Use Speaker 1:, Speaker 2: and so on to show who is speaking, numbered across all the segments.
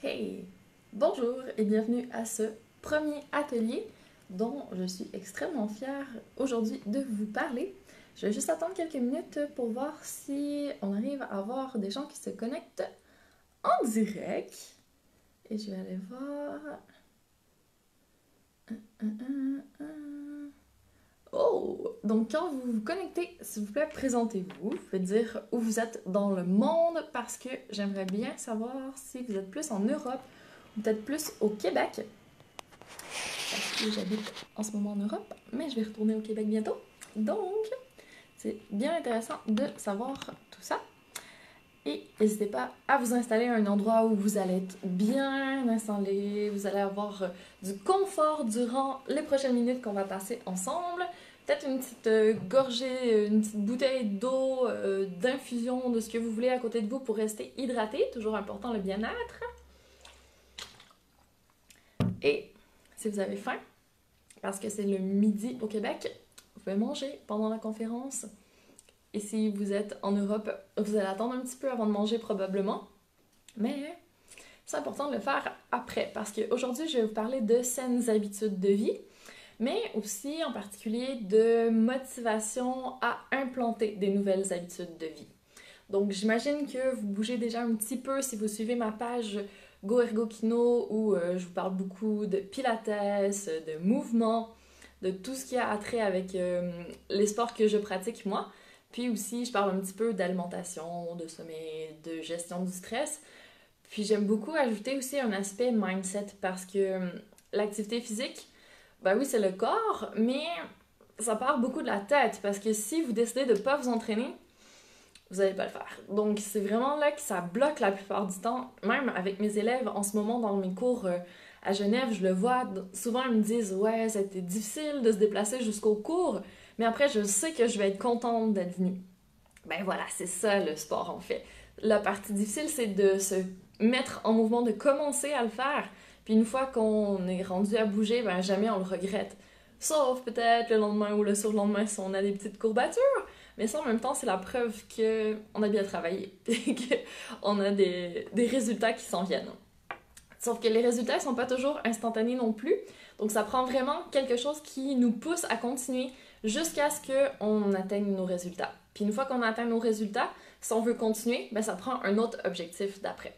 Speaker 1: Hey! Bonjour et bienvenue à ce premier atelier dont je suis extrêmement fière aujourd'hui de vous parler. Je vais juste attendre quelques minutes pour voir si on arrive à avoir des gens qui se connectent en direct. Et je vais aller voir... Oh! Donc quand vous vous connectez, s'il vous plaît, présentez-vous. Vous pouvez dire où vous êtes dans le monde parce que j'aimerais bien savoir si vous êtes plus en Europe ou peut-être plus au Québec. Parce que j'habite en ce moment en Europe, mais je vais retourner au Québec bientôt. Donc, c'est bien intéressant de savoir tout ça. Et n'hésitez pas à vous installer à un endroit où vous allez être bien installé, vous allez avoir du confort durant les prochaines minutes qu'on va passer ensemble. Peut-être une petite gorgée, une petite bouteille d'eau, d'infusion, de ce que vous voulez à côté de vous pour rester hydraté. Toujours important le bien-être. Et si vous avez faim, parce que c'est le midi au Québec, vous pouvez manger pendant la conférence. Et si vous êtes en Europe, vous allez attendre un petit peu avant de manger probablement. Mais c'est important de le faire après parce qu'aujourd'hui, je vais vous parler de saines habitudes de vie, mais aussi en particulier de motivation à implanter des nouvelles habitudes de vie. Donc j'imagine que vous bougez déjà un petit peu si vous suivez ma page Go Ergo Kino où je vous parle beaucoup de pilates, de mouvement, de tout ce qui a attrait avec les sports que je pratique moi. Puis aussi, je parle un petit peu d'alimentation, de sommeil, de gestion du stress. Puis j'aime beaucoup ajouter aussi un aspect mindset parce que l'activité physique, ben oui, c'est le corps, mais ça part beaucoup de la tête parce que si vous décidez de ne pas vous entraîner, vous n'allez pas le faire. Donc c'est vraiment là que ça bloque la plupart du temps. Même avec mes élèves en ce moment dans mes cours à Genève, je le vois, souvent ils me disent « Ouais, ça a été difficile de se déplacer jusqu'au cours, mais après je sais que je vais être contente d'être venue. » Ben voilà, c'est ça le sport en fait. La partie difficile, c'est de se mettre en mouvement, de commencer à le faire. Puis une fois qu'on est rendu à bouger, ben jamais on le regrette. Sauf peut-être le lendemain ou le surlendemain si on a des petites courbatures. Mais ça, en même temps, c'est la preuve qu'on a bien travaillé et qu'on a des résultats qui s'en viennent. Sauf que les résultats ne sont pas toujours instantanés non plus. Donc ça prend vraiment quelque chose qui nous pousse à continuer jusqu'à ce qu'on atteigne nos résultats. Puis une fois qu'on atteint nos résultats, si on veut continuer, ben ça prend un autre objectif d'après.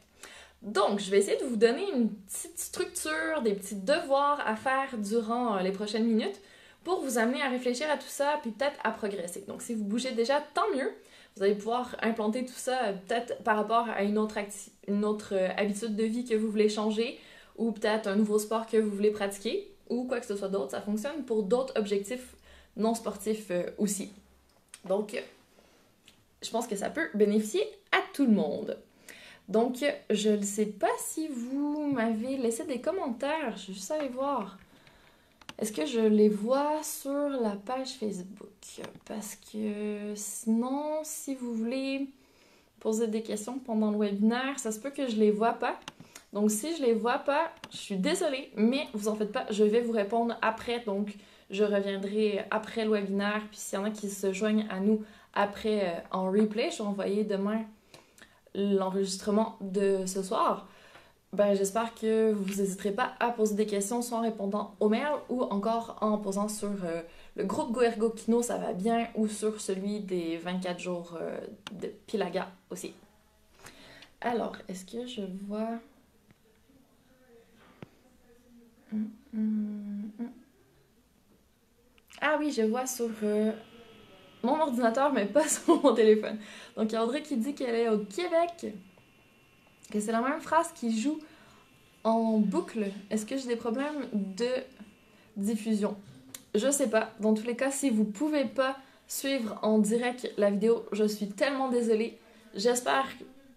Speaker 1: Donc, je vais essayer de vous donner une petite structure, des petits devoirs à faire durant les prochaines minutes pour vous amener à réfléchir à tout ça, puis peut-être à progresser. Donc, si vous bougez déjà, tant mieux. Vous allez pouvoir implanter tout ça peut-être par rapport à une autre habitude de vie que vous voulez changer, ou peut-être un nouveau sport que vous voulez pratiquer, ou quoi que ce soit d'autre. Ça fonctionne pour d'autres objectifs non sportifs aussi. Donc, je pense que ça peut bénéficier à tout le monde. Donc, je ne sais pas si vous m'avez laissé des commentaires. Je vais juste aller voir. Est-ce que je les vois sur la page Facebook? Parce que sinon, si vous voulez poser des questions pendant le webinaire, ça se peut que je les vois pas. Donc, si je les vois pas, je suis désolée, mais vous en faites pas, je vais vous répondre après. Donc, je reviendrai après le webinaire. Puis, s'il y en a qui se joignent à nous après en replay, je vais envoyer demain l'enregistrement de ce soir. Ben, j'espère que vous n'hésiterez pas à poser des questions soit en répondant au mail ou encore en posant sur le groupe Go Ergo Kino, ça va bien, ou sur celui des 24 jours de Pilaga aussi. Alors, est-ce que je vois... Ah oui, je vois sur mon ordinateur, mais pas sur mon téléphone. Donc, il y a Audrey qui dit qu'elle est au Québec, que c'est la même phrase qui joue en boucle. Est-ce que j'ai des problèmes de diffusion? Je sais pas. Dans tous les cas, si vous pouvez pas suivre en direct la vidéo, je suis tellement désolée. J'espère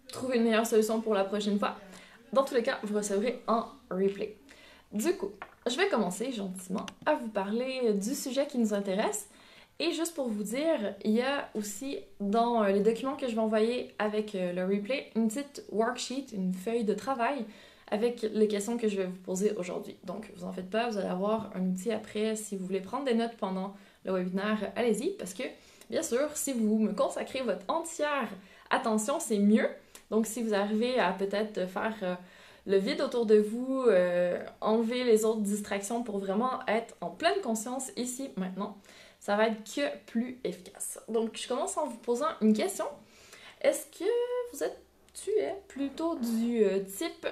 Speaker 1: trouver une meilleure solution pour la prochaine fois. Dans tous les cas, vous recevrez en replay. Du coup, je vais commencer gentiment à vous parler du sujet qui nous intéresse. Et juste pour vous dire, il y a aussi dans les documents que je vais envoyer avec le replay, une petite worksheet, une feuille de travail avec les questions que je vais vous poser aujourd'hui. Donc, vous en faites pas, vous allez avoir un outil après. Si vous voulez prendre des notes pendant le webinaire, allez-y, parce que, bien sûr, si vous me consacrez votre entière attention, c'est mieux. Donc, si vous arrivez à peut-être faire le vide autour de vous, enlever les autres distractions pour vraiment être en pleine conscience ici, maintenant. Ça va être que plus efficace. Donc, je commence en vous posant une question. Est-ce que tu es plutôt du type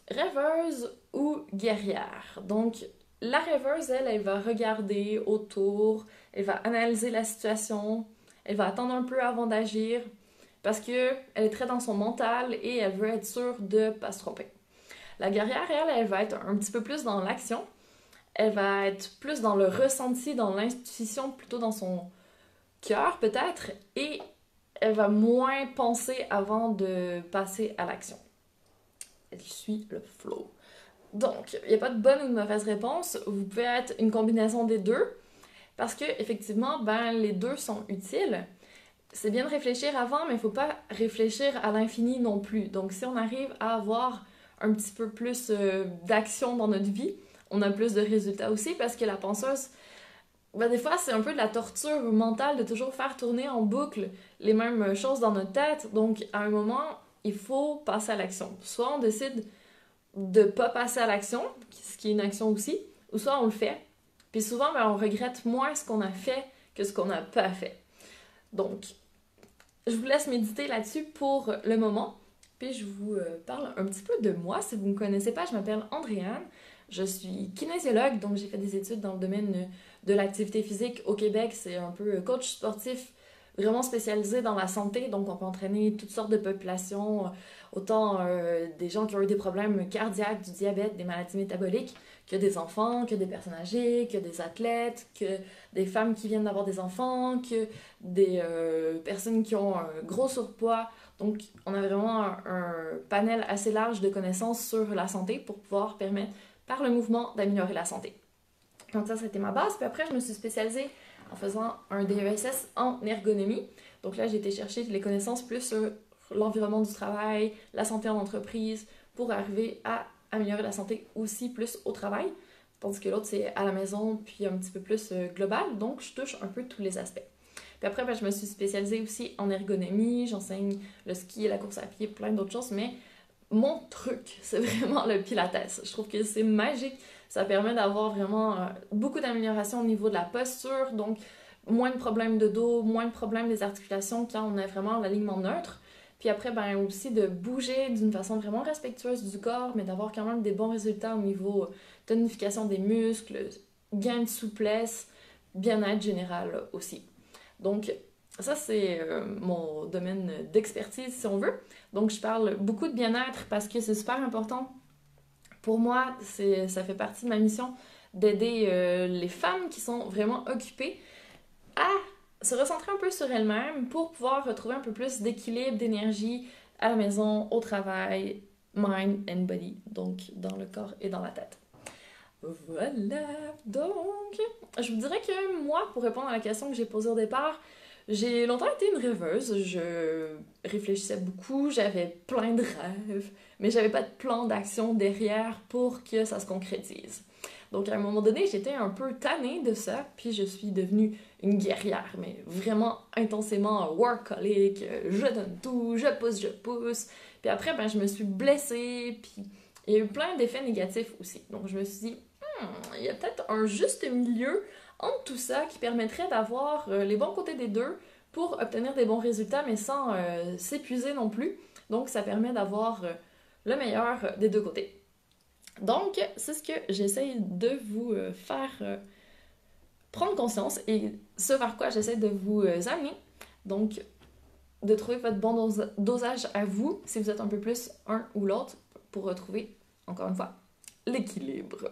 Speaker 1: rêveuse ou guerrière? Donc, la rêveuse, elle va regarder autour, elle va analyser la situation, elle va attendre un peu avant d'agir parce qu'elle est très dans son mental et elle veut être sûre de ne pas se tromper. La guerrière, elle va être un petit peu plus dans l'action, elle va être plus dans le ressenti, dans l'intuition, plutôt dans son cœur peut-être, et elle va moins penser avant de passer à l'action. Elle suit le flow. Donc, il n'y a pas de bonne ou de mauvaise réponse. Vous pouvez être une combinaison des deux parce que effectivement, les deux sont utiles. C'est bien de réfléchir avant, mais il ne faut pas réfléchir à l'infini non plus. Donc, si on arrive à avoir un petit peu plus d'action dans notre vie, on a plus de résultats aussi parce que la penseuse, des fois, c'est un peu de la torture mentale de toujours faire tourner en boucle les mêmes choses dans notre tête. Donc, à un moment, il faut passer à l'action. Soit on décide de ne pas passer à l'action, ce qui est une action aussi, ou soit on le fait. Puis souvent, on regrette moins ce qu'on a fait que ce qu'on n'a pas fait. Donc, je vous laisse méditer là-dessus pour le moment. Puis je vous parle un petit peu de moi. Si vous ne me connaissez pas, je m'appelle Andréane. Je suis kinésiologue, donc j'ai fait des études dans le domaine de l'activité physique au Québec. C'est un peu coach sportif vraiment spécialisé dans la santé. Donc on peut entraîner toutes sortes de populations, autant des gens qui ont eu des problèmes cardiaques, du diabète, des maladies métaboliques, que des enfants, que des personnes âgées, que des athlètes, que des femmes qui viennent d'avoir des enfants, que des personnes qui ont un gros surpoids. Donc, on a vraiment un panel assez large de connaissances sur la santé pour pouvoir permettre, par le mouvement, d'améliorer la santé. Donc ça, c'était ma base. Puis après, je me suis spécialisée en faisant un DESS en ergonomie. Donc là, j'ai été chercher les connaissances plus sur l'environnement du travail, la santé en entreprise, pour arriver à améliorer la santé aussi plus au travail. Tandis que l'autre, c'est à la maison, puis un petit peu plus global. Donc, je touche un peu tous les aspects. Puis après, je me suis spécialisée aussi en ergonomie. J'enseigne le ski et la course à pied, plein d'autres choses. Mais mon truc, c'est vraiment le pilates. Je trouve que c'est magique. Ça permet d'avoir vraiment beaucoup d'amélioration au niveau de la posture. Donc, moins de problèmes de dos, moins de problèmes des articulations quand on a vraiment l'alignement neutre. Puis après, aussi de bouger d'une façon vraiment respectueuse du corps, mais d'avoir quand même des bons résultats au niveau tonification des muscles, gain de souplesse, bien-être général aussi. Donc, ça, c'est mon domaine d'expertise, si on veut. Donc, je parle beaucoup de bien-être parce que c'est super important. Pour moi, ça fait partie de ma mission d'aider les femmes qui sont vraiment occupées à se recentrer un peu sur elles-mêmes pour pouvoir retrouver un peu plus d'équilibre, d'énergie à la maison, au travail, mind and body, donc dans le corps et dans la tête. Voilà, donc, je vous dirais que moi, pour répondre à la question que j'ai posée au départ, j'ai longtemps été une rêveuse, je réfléchissais beaucoup, j'avais plein de rêves, mais j'avais pas de plan d'action derrière pour que ça se concrétise. Donc à un moment donné, j'étais un peu tannée de ça, puis je suis devenue une guerrière, mais vraiment intensément workaholic, je donne tout, je pousse. Puis après, je me suis blessée, puis il y a eu plein d'effets négatifs aussi. Donc je me suis dit, il y a peut-être un juste milieu entre tout ça qui permettrait d'avoir les bons côtés des deux pour obtenir des bons résultats, mais sans s'épuiser non plus. Donc ça permet d'avoir le meilleur des deux côtés. Donc, c'est ce que j'essaye de vous faire prendre conscience et ce vers quoi j'essaie de vous amener. Donc, de trouver votre bon dosage à vous, si vous êtes un peu plus un ou l'autre, pour retrouver, encore une fois, l'équilibre.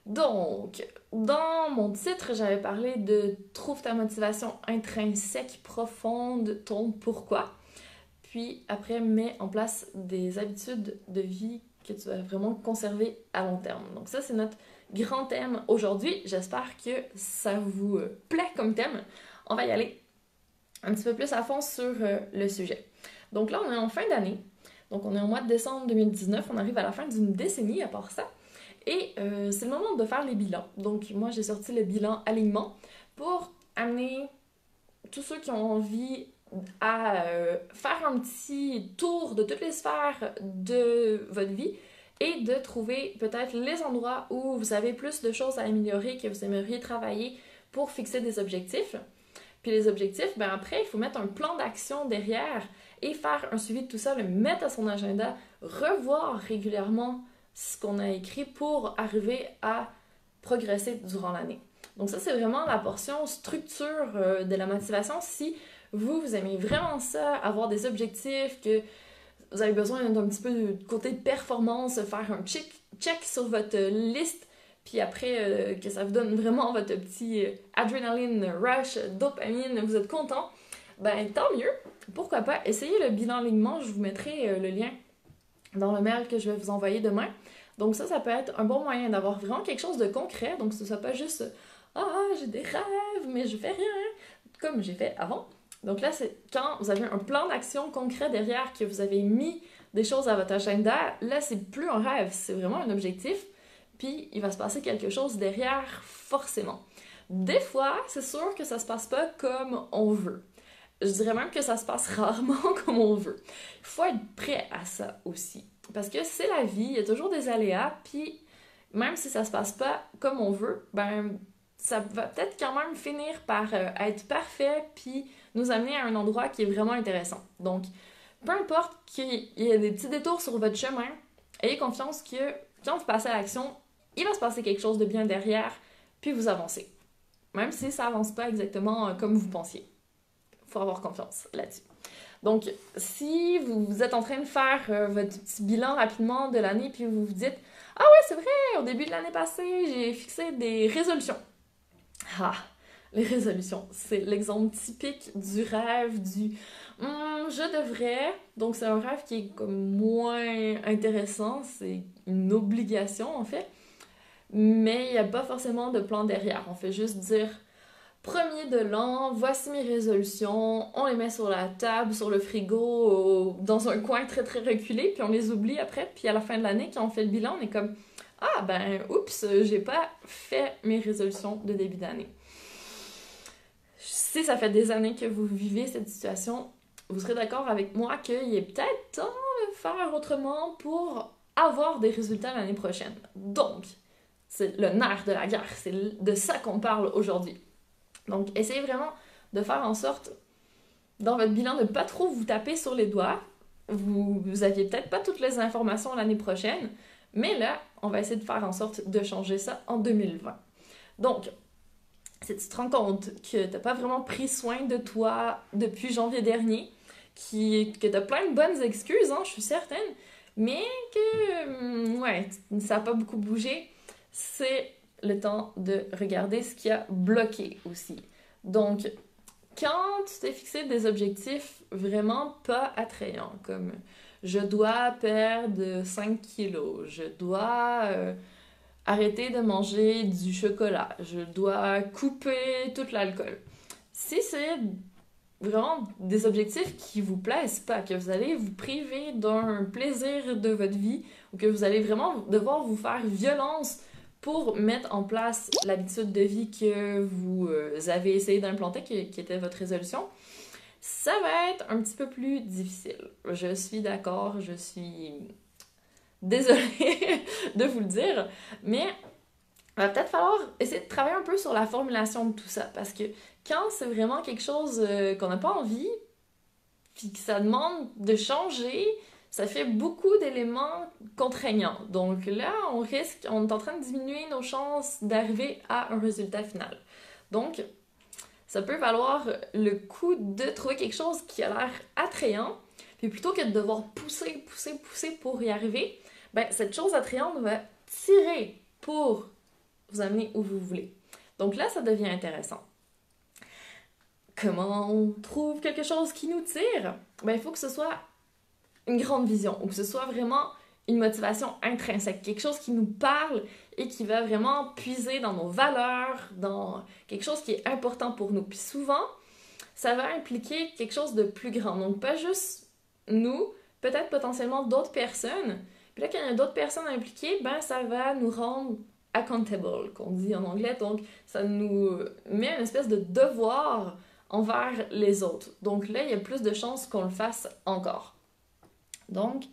Speaker 1: Donc, dans mon titre, j'avais parlé de « Trouve ta motivation intrinsèque, profonde, ton pourquoi ». Puis après, mets en place des habitudes de vie que tu vas vraiment conserver à long terme. Donc ça, c'est notre grand thème aujourd'hui. J'espère que ça vous plaît comme thème. On va y aller un petit peu plus à fond sur le sujet. Donc là, on est en fin d'année. Donc on est au mois de décembre 2019. On arrive à la fin d'une décennie à part ça. Et c'est le moment de faire les bilans. Donc moi, j'ai sorti le bilan alignement pour amener tous ceux qui ont envie à faire un petit tour de toutes les sphères de votre vie et de trouver peut-être les endroits où vous avez plus de choses à améliorer, que vous aimeriez travailler pour fixer des objectifs. Puis les objectifs, ben après, il faut mettre un plan d'action derrière et faire un suivi de tout ça, le mettre à son agenda, revoir régulièrement ce qu'on a écrit pour arriver à progresser durant l'année. Donc ça, c'est vraiment la portion structure de la motivation. Si vous aimez vraiment ça, avoir des objectifs, que vous avez besoin d'un petit peu de côté de performance, faire un check sur votre liste, puis après que ça vous donne vraiment votre petit adrenaline rush, dopamine, vous êtes content, ben tant mieux. Pourquoi pas essayer le bilan alignement, je vous mettrai le lien dans le mail que je vais vous envoyer demain. Donc ça peut être un bon moyen d'avoir vraiment quelque chose de concret, donc ce ne soit pas juste « Ah, j'ai des rêves, mais je fais rien », comme j'ai fait avant. Donc là, c'est quand vous avez un plan d'action concret derrière, que vous avez mis des choses à votre agenda, là, c'est plus un rêve, c'est vraiment un objectif, puis il va se passer quelque chose derrière, forcément. Des fois, c'est sûr que ça se passe pas comme on veut. Je dirais même que ça se passe rarement comme on veut. Il faut être prêt à ça aussi. Parce que c'est la vie, il y a toujours des aléas, puis même si ça se passe pas comme on veut, ben ça va peut-être quand même finir par être parfait, puis nous amener à un endroit qui est vraiment intéressant. Donc, peu importe qu'il y ait des petits détours sur votre chemin, ayez confiance que quand vous passez à l'action, il va se passer quelque chose de bien derrière, puis vous avancez. Même si ça avance pas exactement comme vous pensiez. Il faut avoir confiance là-dessus. Donc, si vous êtes en train de faire votre petit bilan rapidement de l'année, puis vous vous dites « Ah ouais, c'est vrai, au début de l'année passée, j'ai fixé des résolutions. » Ah, les résolutions, c'est l'exemple typique du rêve du je devrais. Donc, c'est un rêve qui est comme moins intéressant, c'est une obligation en fait, mais il n'y a pas forcément de plan derrière. On fait juste dire premier de l'an, voici mes résolutions, on les met sur la table, sur le frigo, dans un coin très très reculé, puis on les oublie après, puis à la fin de l'année, quand on fait le bilan, on est comme ah ben oups, j'ai pas fait mes résolutions de début d'année. Si ça fait des années que vous vivez cette situation, vous serez d'accord avec moi qu'il est peut-être temps de faire autrement pour avoir des résultats l'année prochaine. Donc, c'est le nerf de la guerre, c'est de ça qu'on parle aujourd'hui. Donc, essayez vraiment de faire en sorte, dans votre bilan, de ne pas trop vous taper sur les doigts. Vous aviez peut-être pas toutes les informations l'année prochaine, mais là, on va essayer de faire en sorte de changer ça en 2020. Donc, si tu te rends compte que tu n'as pas vraiment pris soin de toi depuis janvier dernier, que tu as plein de bonnes excuses, hein, je suis certaine, mais que ouais, ça n'a pas beaucoup bougé, c'est le temps de regarder ce qui a bloqué aussi. Donc, quand tu t'es fixé des objectifs vraiment pas attrayants, comme je dois perdre 5 kilos, je dois arrêter de manger du chocolat, je dois couper tout l'alcool. Si c'est vraiment des objectifs qui vous plaisent pas, que vous allez vous priver d'un plaisir de votre vie, ou que vous allez vraiment devoir vous faire violence pour mettre en place l'habitude de vie que vous avez essayé d'implanter, qui était votre résolution, ça va être un petit peu plus difficile. Je suis d'accord, je suis désolée de vous le dire, mais il va peut-être falloir essayer de travailler un peu sur la formulation de tout ça, parce que quand c'est vraiment quelque chose qu'on n'a pas envie, puis que ça demande de changer, ça fait beaucoup d'éléments contraignants. Donc là, on est en train de diminuer nos chances d'arriver à un résultat final. Donc, ça peut valoir le coup de trouver quelque chose qui a l'air attrayant, puis plutôt que de devoir pousser pour y arriver, ben cette chose attrayante va tirer pour vous amener où vous voulez. Donc là, ça devient intéressant. Comment on trouve quelque chose qui nous tire? Ben, il faut que ce soit une grande vision, ou que ce soit vraiment une motivation intrinsèque, quelque chose qui nous parle et qui va vraiment puiser dans nos valeurs, dans quelque chose qui est important pour nous. Puis souvent, ça va impliquer quelque chose de plus grand. Donc pas juste nous, peut-être potentiellement d'autres personnes. Puis là, quand il y a d'autres personnes impliquées, ben ça va nous rendre accountable, qu'on dit en anglais. Donc ça nous met une espèce de devoir envers les autres. Donc là, il y a plus de chances qu'on le fasse encore. Donc,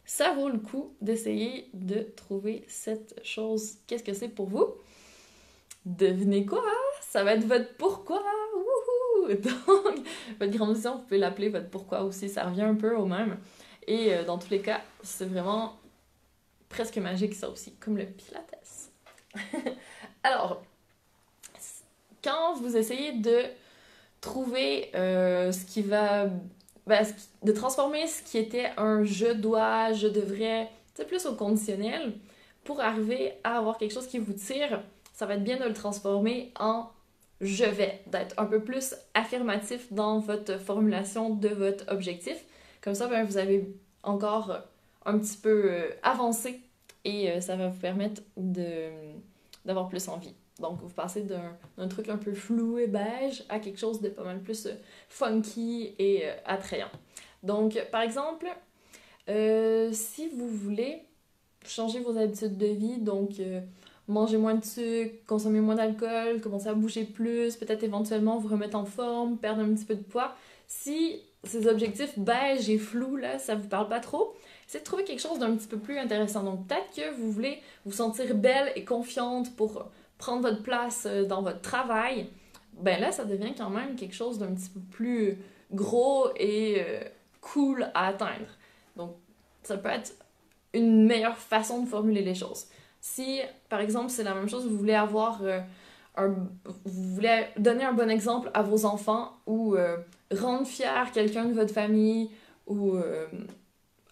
Speaker 1: ça vaut le coup d'essayer de trouver cette chose. Qu'est-ce que c'est pour vous? Devinez quoi? Ça va être votre pourquoi! Wouhou! Donc, votre grande vision, vous pouvez l'appeler votre pourquoi aussi, ça revient un peu au même. Et dans tous les cas, c'est vraiment presque magique ça aussi, comme le Pilates. Alors, quand vous essayez de trouver ce qui va... de transformer ce qui était un je dois, je devrais, c'est plus au conditionnel, pour arriver à avoir quelque chose qui vous tire, ça va être bien de le transformer en je vais, d'être un peu plus affirmatif dans votre formulation de votre objectif. Comme ça, ben, vous avez encore un petit peu avancé et ça va vous permettre d'avoir plus envie. Donc, vous passez d'un truc un peu flou et beige à quelque chose de pas mal plus funky et attrayant. Donc, par exemple, si vous voulez changer vos habitudes de vie, donc manger moins de sucre, consommer moins d'alcool, commencer à bouger plus, peut-être éventuellement vous remettre en forme, perdre un petit peu de poids, si ces objectifs beige et flous, là, ça vous parle pas trop, c'est de trouver quelque chose d'un petit peu plus intéressant. Donc, peut-être que vous voulez vous sentir belle et confiante pour prendre votre place dans votre travail, ben là, ça devient quand même quelque chose d'un petit peu plus gros et cool à atteindre. Donc, ça peut être une meilleure façon de formuler les choses. Si, par exemple, c'est la même chose, vous voulez avoir vous voulez donner un bon exemple à vos enfants ou rendre fier quelqu'un de votre famille ou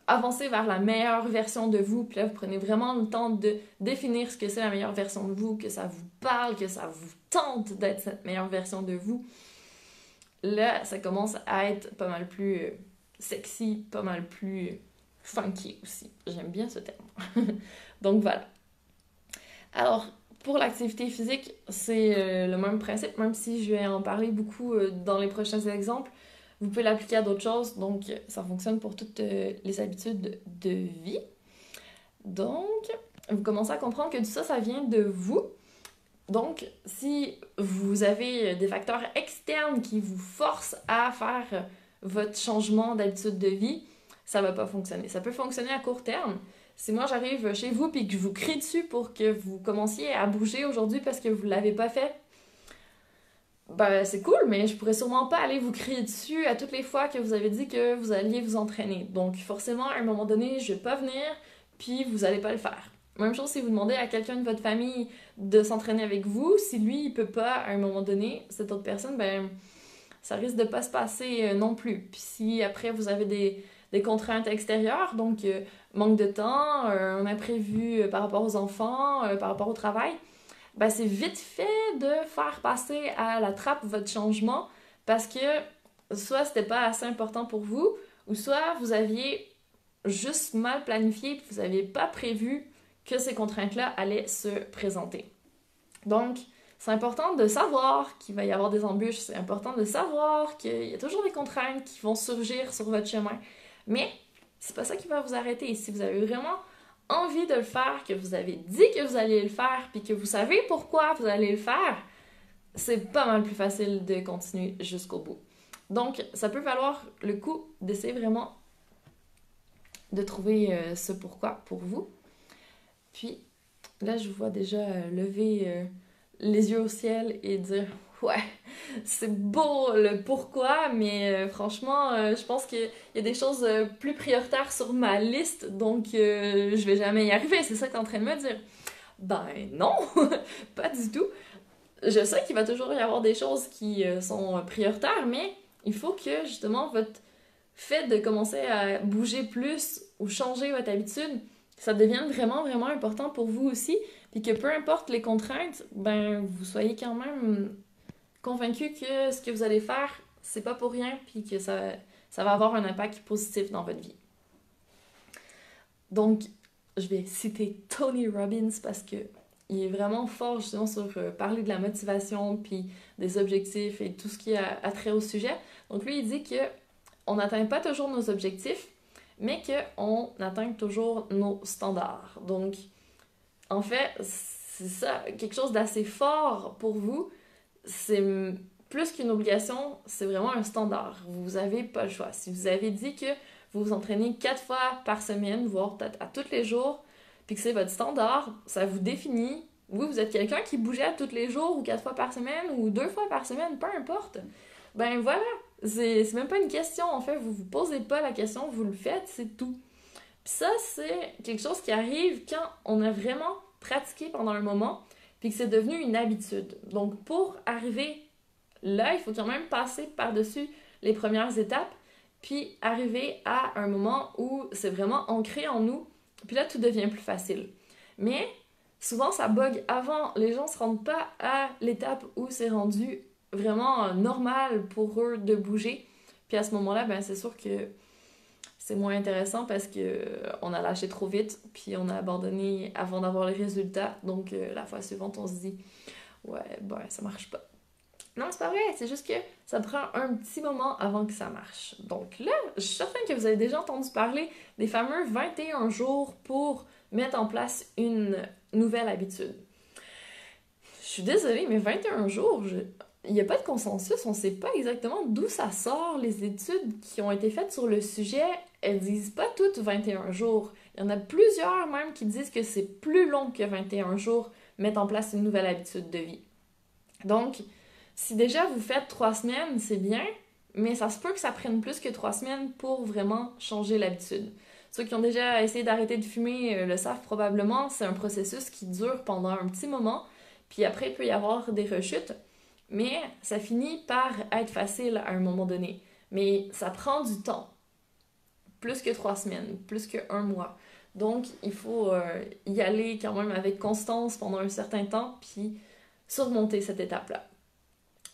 Speaker 1: avancer vers la meilleure version de vous, puis là, vous prenez vraiment le temps de définir ce que c'est la meilleure version de vous, que ça vous parle, que ça vous tente d'être cette meilleure version de vous. Là, ça commence à être pas mal plus sexy, pas mal plus funky aussi. J'aime bien ce terme. Donc voilà. Alors, pour l'activité physique, c'est le même principe, même si je vais en parler beaucoup dans les prochains exemples. Vous pouvez l'appliquer à d'autres choses, donc ça fonctionne pour toutes les habitudes de vie. Donc, vous commencez à comprendre que tout ça, ça vient de vous. Donc, si vous avez des facteurs externes qui vous forcent à faire votre changement d'habitude de vie, ça va pas fonctionner. Ça peut fonctionner à court terme. Si moi j'arrive chez vous et que je vous crie dessus pour que vous commenciez à bouger aujourd'hui parce que vous l'avez pas fait, ben c'est cool, mais je pourrais sûrement pas aller vous crier dessus à toutes les fois que vous avez dit que vous alliez vous entraîner. Donc forcément, à un moment donné, je vais pas venir, puis vous allez pas le faire. Même chose si vous demandez à quelqu'un de votre famille de s'entraîner avec vous, si lui il peut pas à un moment donné, cette autre personne, ben ça risque de pas se passer non plus. Puis si après vous avez des contraintes extérieures, donc manque de temps, un imprévu par rapport aux enfants, par rapport au travail, ben c'est vite fait de faire passer à la trappe votre changement parce que soit c'était pas assez important pour vous, ou soit vous aviez juste mal planifié et vous n'aviez pas prévu que ces contraintes-là allaient se présenter. Donc, c'est important de savoir qu'il va y avoir des embûches, c'est important de savoir qu'il y a toujours des contraintes qui vont surgir sur votre chemin, mais c'est pas ça qui va vous arrêter. Si vous avez vraiment envie de le faire, que vous avez dit que vous alliez le faire, puis que vous savez pourquoi vous allez le faire, c'est pas mal plus facile de continuer jusqu'au bout. Donc, ça peut valoir le coup d'essayer vraiment de trouver ce pourquoi pour vous. Puis, là, je vous vois déjà lever les yeux au ciel et dire « Ouais, c'est beau le pourquoi, mais franchement, je pense qu'il y a des choses plus prioritaires sur ma liste, donc je vais jamais y arriver. » C'est ça que tu es en train de me dire. Ben non, pas du tout. Je sais qu'il va toujours y avoir des choses qui sont prioritaires, mais il faut que justement votre fait de commencer à bouger plus ou changer votre habitude, ça devienne vraiment, vraiment important pour vous aussi, puis que peu importe les contraintes, ben vous soyez quand même convaincu que ce que vous allez faire, c'est pas pour rien, puis que ça va avoir un impact positif dans votre vie. Donc, je vais citer Tony Robbins parce que il est vraiment fort justement sur parler de la motivation, puis des objectifs et tout ce qui a trait au sujet. Donc lui, il dit que on n'atteint pas toujours nos objectifs, mais qu'on atteint toujours nos standards. Donc, en fait, c'est ça, quelque chose d'assez fort pour vous, c'est plus qu'une obligation, c'est vraiment un standard. Vous n'avez pas le choix. Si vous avez dit que vous vous entraînez 4 fois par semaine, voire peut-être à tous les jours, puis que c'est votre standard, ça vous définit. Oui, vous êtes quelqu'un qui bougeait à tous les jours, ou 4 fois par semaine, ou 2 fois par semaine, peu importe. Ben voilà, c'est même pas une question, en fait, vous vous posez pas la question, vous le faites, c'est tout. Puis ça, c'est quelque chose qui arrive quand on a vraiment pratiqué pendant un moment, puis que c'est devenu une habitude. Donc pour arriver là, il faut quand même passer par-dessus les premières étapes, puis arriver à un moment où c'est vraiment ancré en nous, puis là, tout devient plus facile. Mais souvent, ça bug avant. Les gens se rendent pas à l'étape où c'est rendu vraiment normal pour eux de bouger. Puis à ce moment-là, ben c'est sûr que c'est moins intéressant parce que on a lâché trop vite, puis on a abandonné avant d'avoir les résultats. Donc la fois suivante, on se dit ouais, ben ça marche pas. Non, c'est pas vrai, c'est juste que ça prend un petit moment avant que ça marche. Donc là, je suis certaine que vous avez déjà entendu parler des fameux 21 jours pour mettre en place une nouvelle habitude. Je suis désolée, mais 21 jours, il n'y a pas de consensus, on ne sait pas exactement d'où ça sort. Les études qui ont été faites sur le sujet, elles disent pas toutes 21 jours. Il y en a plusieurs même qui disent que c'est plus long que 21 jours mettre en place une nouvelle habitude de vie. Donc, si déjà vous faites 3 semaines, c'est bien, mais ça se peut que ça prenne plus que 3 semaines pour vraiment changer l'habitude. Ceux qui ont déjà essayé d'arrêter de fumer le savent probablement, c'est un processus qui dure pendant un petit moment, puis après il peut y avoir des rechutes, mais ça finit par être facile à un moment donné. Mais ça prend du temps, plus que 3 semaines, plus que 1 mois. Donc il faut y aller quand même avec constance pendant un certain temps, puis surmonter cette étape-là.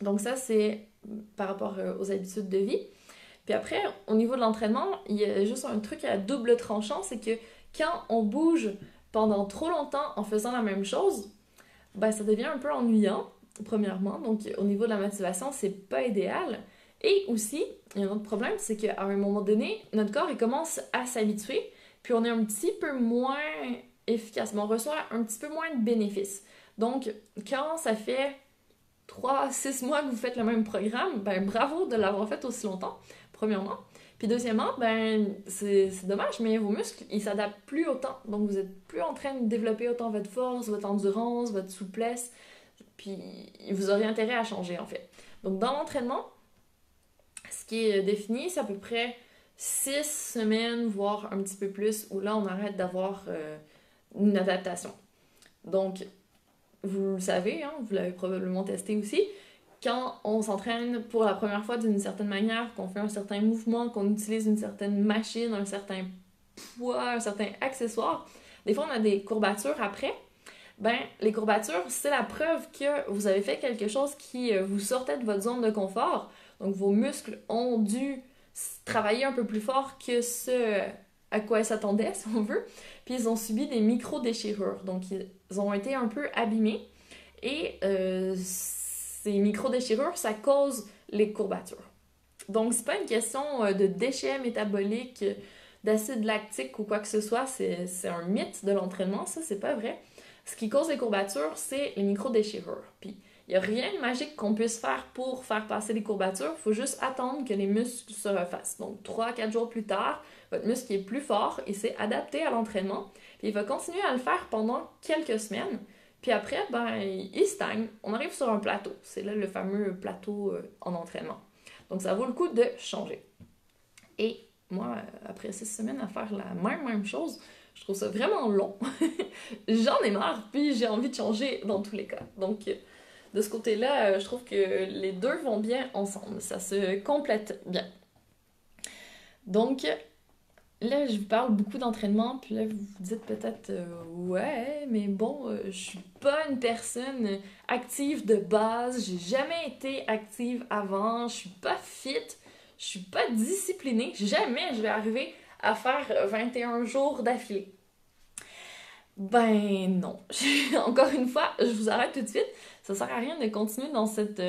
Speaker 1: Donc ça, c'est par rapport aux habitudes de vie. Puis après, au niveau de l'entraînement, il y a juste un truc à double tranchant, c'est que quand on bouge pendant trop longtemps en faisant la même chose, ben ça devient un peu ennuyant, premièrement. Donc au niveau de la motivation, c'est pas idéal. Et aussi, il y a un autre problème, c'est qu'à un moment donné, notre corps il commence à s'habituer, puis on est un petit peu moins efficace, mais on reçoit un petit peu moins de bénéfices. Donc quand ça fait 3 à 6 mois que vous faites le même programme, ben bravo de l'avoir fait aussi longtemps, premièrement. Puis deuxièmement, ben c'est dommage, mais vos muscles, ils s'adaptent plus autant. Donc vous êtes plus en train de développer autant votre force, votre endurance, votre souplesse, puis vous aurez intérêt à changer en fait. Donc dans l'entraînement, ce qui est défini, c'est à peu près 6 semaines, voire un petit peu plus, où là on arrête d'avoir une adaptation. Donc vous le savez, hein, vous l'avez probablement testé aussi, quand on s'entraîne pour la première fois d'une certaine manière, qu'on fait un certain mouvement, qu'on utilise une certaine machine, un certain poids, un certain accessoire, des fois on a des courbatures après. Ben, les courbatures, c'est la preuve que vous avez fait quelque chose qui vous sortait de votre zone de confort. Donc vos muscles ont dû travailler un peu plus fort que ce à quoi ils s'attendaient, si on veut. Puis ils ont subi des micro-déchirures. Donc ils ont été un peu abîmés. Et ces micro-déchirures, ça cause les courbatures. Donc c'est pas une question de déchets métaboliques, d'acide lactique ou quoi que ce soit. C'est un mythe de l'entraînement, ça, c'est pas vrai. Ce qui cause les courbatures, c'est les micro-déchirures. Puis il n'y a rien de magique qu'on puisse faire pour faire passer les courbatures. Il faut juste attendre que les muscles se refassent. Donc 3 à 4 jours plus tard, votre muscle est plus fort et s'est adapté à l'entraînement. Puis il va continuer à le faire pendant quelques semaines. Puis après, ben, il stagne. On arrive sur un plateau. C'est là le fameux plateau en entraînement. Donc ça vaut le coup de changer. Et moi, après 6 semaines à faire la même chose, je trouve ça vraiment long. J'en ai marre, puis j'ai envie de changer dans tous les cas. Donc de ce côté-là, je trouve que les deux vont bien ensemble. Ça se complète bien. Donc, là, je vous parle beaucoup d'entraînement, puis là, vous vous dites peut-être ouais, mais bon, je suis pas une personne active de base, j'ai jamais été active avant, je suis pas fit, je suis pas disciplinée, jamais je vais arriver à faire 21 jours d'affilée. Ben non. Encore une fois, je vous arrête tout de suite. Ça sert à rien de continuer dans cette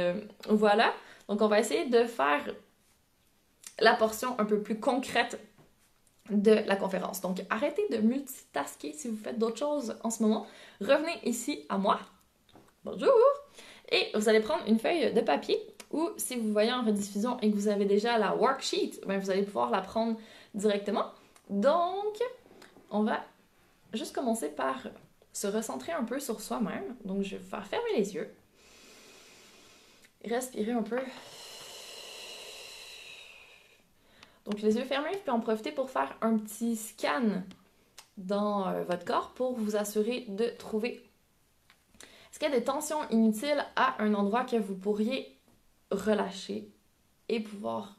Speaker 1: voie-là. Donc, on va essayer de faire la portion un peu plus concrète de la conférence. Donc, arrêtez de multitasker si vous faites d'autres choses en ce moment. Revenez ici à moi. Bonjour! Et vous allez prendre une feuille de papier Ou si vous voyez en rediffusion et que vous avez déjà la worksheet, ben vous allez pouvoir la prendre directement. Donc, on va juste commencer par se recentrer un peu sur soi-même. Donc, je vais vous faire fermer les yeux. Respirer un peu. Donc, les yeux fermés, vous pouvez en profiter pour faire un petit scan dans votre corps pour vous assurer de trouver est-ce qu'il y a des tensions inutiles à un endroit que vous pourriez relâcher et pouvoir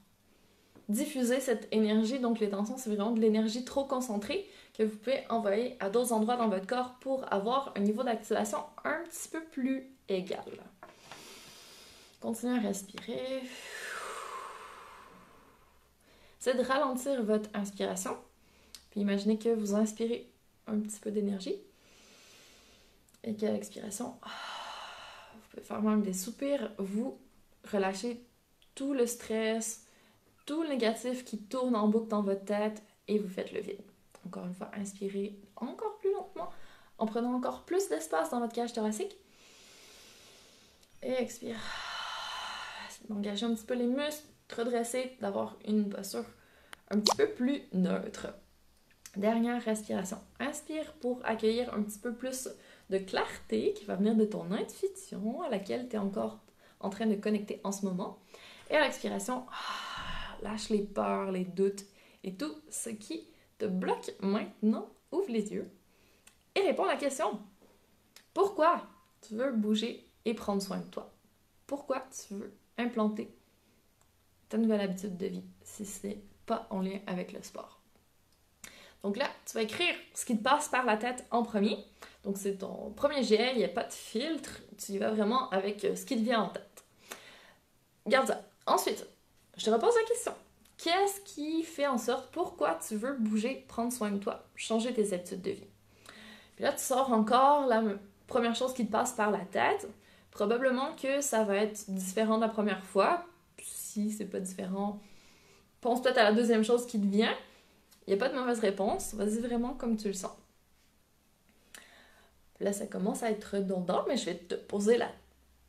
Speaker 1: diffuser cette énergie. Donc, les tensions, c'est vraiment de l'énergie trop concentrée que vous pouvez envoyer à d'autres endroits dans votre corps pour avoir un niveau d'activation un petit peu plus égal. Continuez à respirer. Essayez de ralentir votre inspiration. Puis imaginez que vous inspirez un petit peu d'énergie. Et qu'à l'expiration, vous pouvez faire même des soupirs. Vous relâchez tout le stress, tout le négatif qui tourne en boucle dans votre tête et vous faites le vide. Encore une fois, inspirez encore plus lentement en prenant encore plus d'espace dans votre cage thoracique. Et expire. D'engager un petit peu les muscles, redresser, d'avoir une posture un petit peu plus neutre. Dernière respiration. Inspire pour accueillir un petit peu plus de clarté qui va venir de ton intuition à laquelle tu es encore en train de connecter en ce moment. Et à l'expiration, lâche les peurs, les doutes et tout ce qui te bloque maintenant. Ouvre les yeux et réponds à la question. Pourquoi tu veux bouger et prendre soin de toi? Pourquoi tu veux implanter ta nouvelle habitude de vie si ce n'est pas en lien avec le sport? Donc là, tu vas écrire ce qui te passe par la tête en premier. Donc c'est ton premier jet, il n'y a pas de filtre. Tu y vas vraiment avec ce qui te vient en tête. Garde ça. Ensuite, je te repose la question. Qu'est-ce qui fait en sorte pourquoi tu veux bouger, prendre soin de toi, changer tes habitudes de vie? Puis là, tu sors encore la première chose qui te passe par la tête. Probablement que ça va être différent la première fois. Si c'est pas différent, pense peut-être à la deuxième chose qui te vient. Il n'y a pas de mauvaise réponse. Vas-y vraiment comme tu le sens. Là, ça commence à être redondant, mais je vais te poser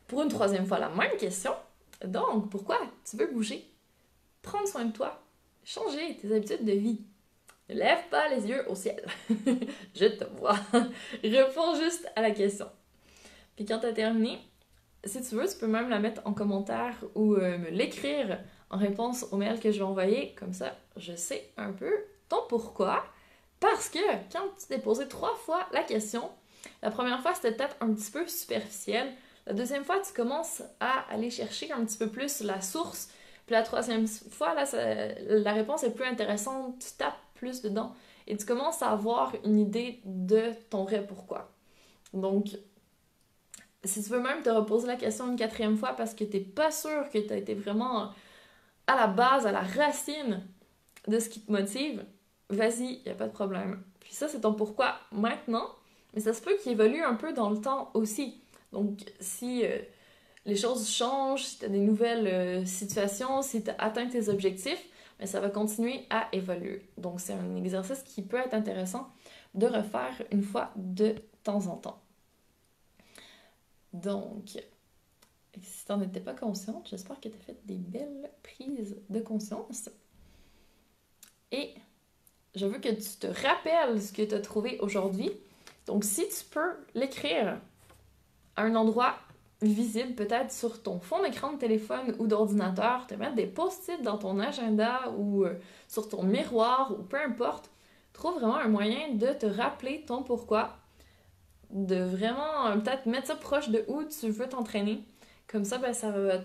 Speaker 1: pour une troisième fois la même question. Donc, pourquoi tu veux bouger? Prendre soin de toi. Changer tes habitudes de vie. Ne lève pas les yeux au ciel. Je te vois. Réponds juste à la question. Puis quand tu as terminé, si tu veux, tu peux même la mettre en commentaire ou me l'écrire en réponse au mail que je vais envoyer. Comme ça, je sais un peu ton pourquoi. Parce que quand tu t'es posé 3 fois la question, la première fois, c'était peut-être un petit peu superficiel. La deuxième fois, tu commences à aller chercher un petit peu plus la source. Puis la troisième fois, là, la réponse est plus intéressante. Tu tapes plus dedans et tu commences à avoir une idée de ton vrai pourquoi. Donc, si tu veux même te reposer la question une 4e fois parce que tu n'es pas sûr que tu as été vraiment à la base, à la racine de ce qui te motive, vas-y, il n'y a pas de problème. Puis ça, c'est ton pourquoi maintenant, mais ça se peut qu'il évolue un peu dans le temps aussi. Donc, si les choses changent, si tu as des nouvelles situations, si tu as atteint tes objectifs, mais ça va continuer à évoluer. Donc, c'est un exercice qui peut être intéressant de refaire une fois de temps en temps. Donc, si tu n'en étais pas consciente, j'espère que tu as fait des belles prises de conscience. Et je veux que tu te rappelles ce que tu as trouvé aujourd'hui. Donc, si tu peux l'écrire à un endroit visible, peut-être sur ton fond d'écran de téléphone ou d'ordinateur, te mettre des post-it dans ton agenda ou sur ton miroir ou peu importe, trouve vraiment un moyen de te rappeler ton pourquoi, de vraiment peut-être mettre ça proche de où tu veux t'entraîner. Comme ça, ben, ça va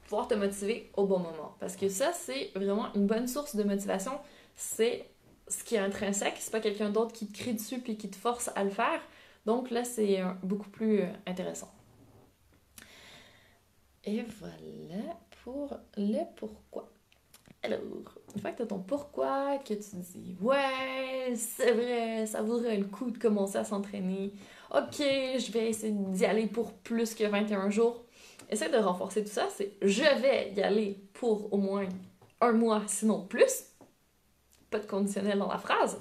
Speaker 1: pouvoir te motiver au bon moment. Parce que ça, c'est vraiment une bonne source de motivation. C'est ce qui est intrinsèque, c'est pas quelqu'un d'autre qui te crie dessus puis qui te force à le faire. Donc là, c'est beaucoup plus intéressant. Et voilà pour le pourquoi. Alors, une fois que tu as ton pourquoi, que tu dis « Ouais, c'est vrai, ça vaudrait le coup de commencer à s'entraîner. Ok, je vais essayer d'y aller pour plus que 21 jours. » Essaye de renforcer tout ça, c'est « Je vais y aller pour au moins 1 mois, sinon plus. » Pas de conditionnel dans la phrase.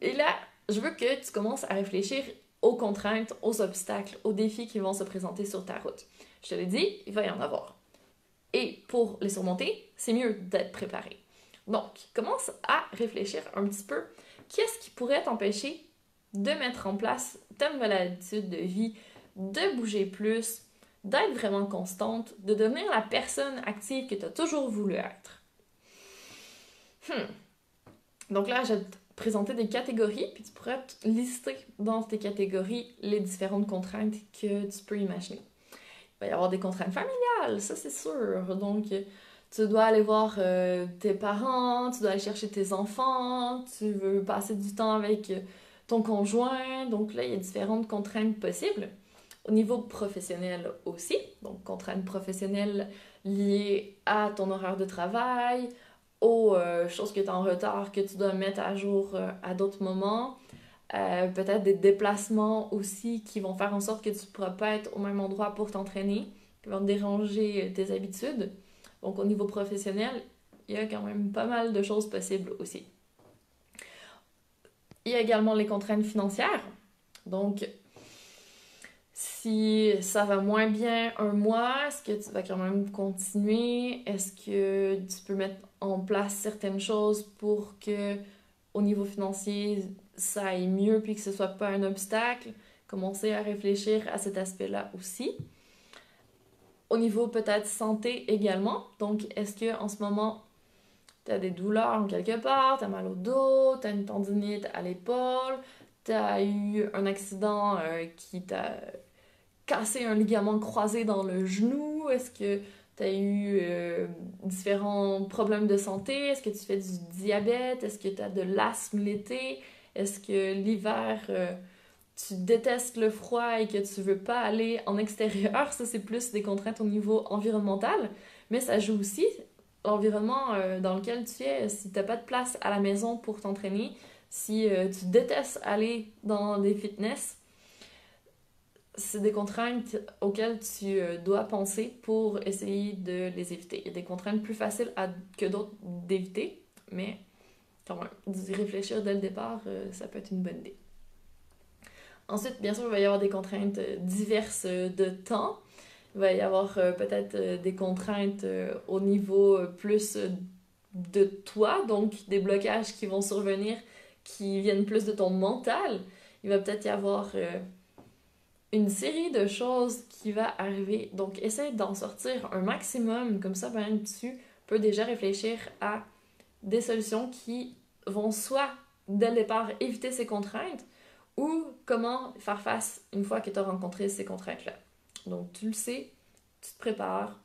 Speaker 1: Et là, je veux que tu commences à réfléchir aux contraintes, aux obstacles, aux défis qui vont se présenter sur ta route. Je te l'ai dit, il va y en avoir. Et pour les surmonter, c'est mieux d'être préparé. Donc, commence à réfléchir un petit peu. Qu'est-ce qui pourrait t'empêcher de mettre en place ta nouvelle habitude de vie, de bouger plus, d'être vraiment constante, de devenir la personne active que tu as toujours voulu être? Donc là, je vais te présenter des catégories, puis tu pourrais te lister dans tes catégories les différentes contraintes que tu peux imaginer. Il va y avoir des contraintes familiales, ça c'est sûr. Donc, tu dois aller voir tes parents, tu dois aller chercher tes enfants, tu veux passer du temps avec ton conjoint. Donc là, il y a différentes contraintes possibles. Au niveau professionnel aussi, donc contraintes professionnelles liées à ton horaire de travail, aux choses que tu as en retard, que tu dois mettre à jour à d'autres moments. Peut-être des déplacements aussi qui vont faire en sorte que tu ne pourras pas être au même endroit pour t'entraîner, qui vont déranger tes habitudes. Donc au niveau professionnel, il y a quand même pas mal de choses possibles aussi. Il y a également les contraintes financières. Donc, si ça va moins bien un mois, est-ce que tu vas quand même continuer? Est-ce que tu peux mettre en place certaines choses pour que, au niveau financier, ça aille mieux puis que ce soit pas un obstacle? Commencer à réfléchir à cet aspect-là aussi. Au niveau peut-être santé également. Donc, est-ce que en ce moment, tu as des douleurs en quelque part, tu as mal au dos, tu as une tendinite à l'épaule, tu as eu un accident qui t'a cassé un ligament croisé dans le genou? Est-ce que tu as eu différents problèmes de santé? Est-ce que tu fais du diabète? Est-ce que tu as de l'asthme l'été? Est-ce que l'hiver, tu détestes le froid et que tu veux pas aller en extérieur? Ça, c'est plus des contraintes au niveau environnemental, mais ça joue aussi l'environnement dans lequel tu es. Si t'as pas de place à la maison pour t'entraîner, si tu détestes aller dans des fitness, c'est des contraintes auxquelles tu dois penser pour essayer de les éviter. Il y a des contraintes plus faciles que d'autres d'éviter, mais quand même, d'y réfléchir dès le départ, ça peut être une bonne idée. Ensuite, bien sûr, il va y avoir des contraintes diverses de temps. Il va y avoir peut-être des contraintes au niveau plus de toi, donc des blocages qui vont survenir, qui viennent plus de ton mental. Il va peut-être y avoir une série de choses qui va arriver. Donc, essaie d'en sortir un maximum. Comme ça, ben, tu peux déjà réfléchir à des solutions qui vont soit, dès le départ, éviter ces contraintes ou comment faire face une fois que tu as rencontré ces contraintes-là. Donc, tu le sais, tu te prépares.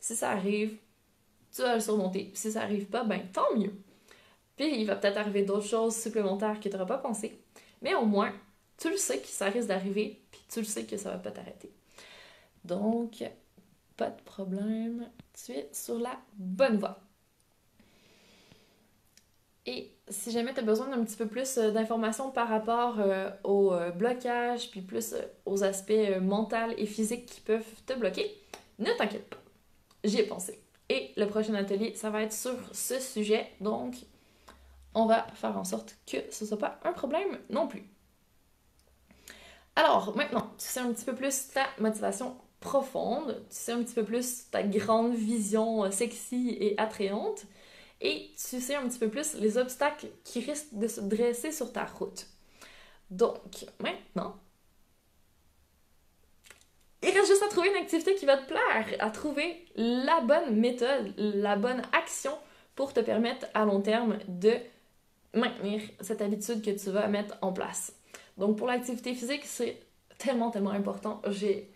Speaker 1: Si ça arrive, tu vas le surmonter. Si ça arrive pas, ben tant mieux. Puis, il va peut-être arriver d'autres choses supplémentaires que tu n'auras pas pensé. Mais au moins, tu le sais que ça risque d'arriver, puis tu le sais que ça va pas t'arrêter. Donc, pas de problème, tu es sur la bonne voie. Et si jamais tu as besoin d'un petit peu plus d'informations par rapport au blocage, puis plus aux aspects mentaux et physiques qui peuvent te bloquer, ne t'inquiète pas, j'y ai pensé. Et le prochain atelier, ça va être sur ce sujet, donc on va faire en sorte que ce ne soit pas un problème non plus. Alors, maintenant, tu sais un petit peu plus ta motivation profonde, tu sais un petit peu plus ta grande vision sexy et attrayante, et tu sais un petit peu plus les obstacles qui risquent de se dresser sur ta route. Donc, maintenant, il reste juste à trouver une activité qui va te plaire, à trouver la bonne méthode, la bonne action pour te permettre à long terme de maintenir cette habitude que tu vas mettre en place. Donc, pour l'activité physique, c'est tellement important. J'ai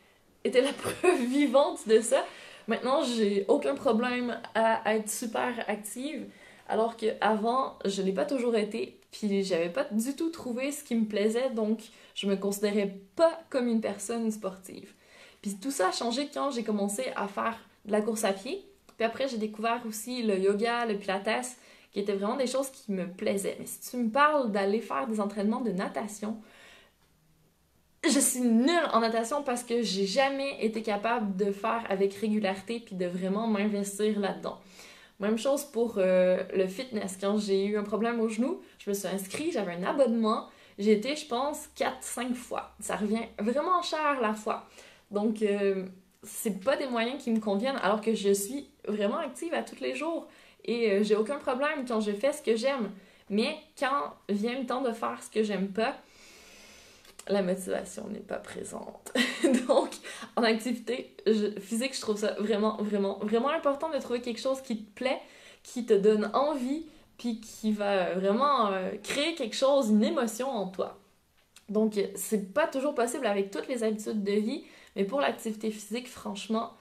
Speaker 1: été la preuve vivante de ça. Maintenant, j'ai aucun problème à être super active, alors qu'avant, je l'ai pas toujours été, puis j'avais pas du tout trouvé ce qui me plaisait, donc je me considérais pas comme une personne sportive. Puis tout ça a changé quand j'ai commencé à faire de la course à pied, puis après j'ai découvert aussi le yoga, le pilates, qui étaient vraiment des choses qui me plaisaient. Mais si tu me parles d'aller faire des entraînements de natation, je suis nulle en natation parce que j'ai jamais été capable de faire avec régularité puis de vraiment m'investir là-dedans. Même chose pour le fitness. Quand j'ai eu un problème au genou, je me suis inscrite, j'avais un abonnement. J'ai été, je pense, 4-5 fois. Ça revient vraiment cher la fois. Donc, c'est pas des moyens qui me conviennent alors que je suis vraiment active à tous les jours et j'ai aucun problème quand je fais ce que j'aime. Mais quand vient le temps de faire ce que j'aime pas, la motivation n'est pas présente. Donc, en activité physique, je trouve ça vraiment, vraiment, vraiment important de trouver quelque chose qui te plaît, qui te donne envie, puis qui va vraiment créer quelque chose, une émotion en toi. Donc, c'est pas toujours possible avec toutes les habitudes de vie, mais pour l'activité physique, franchement,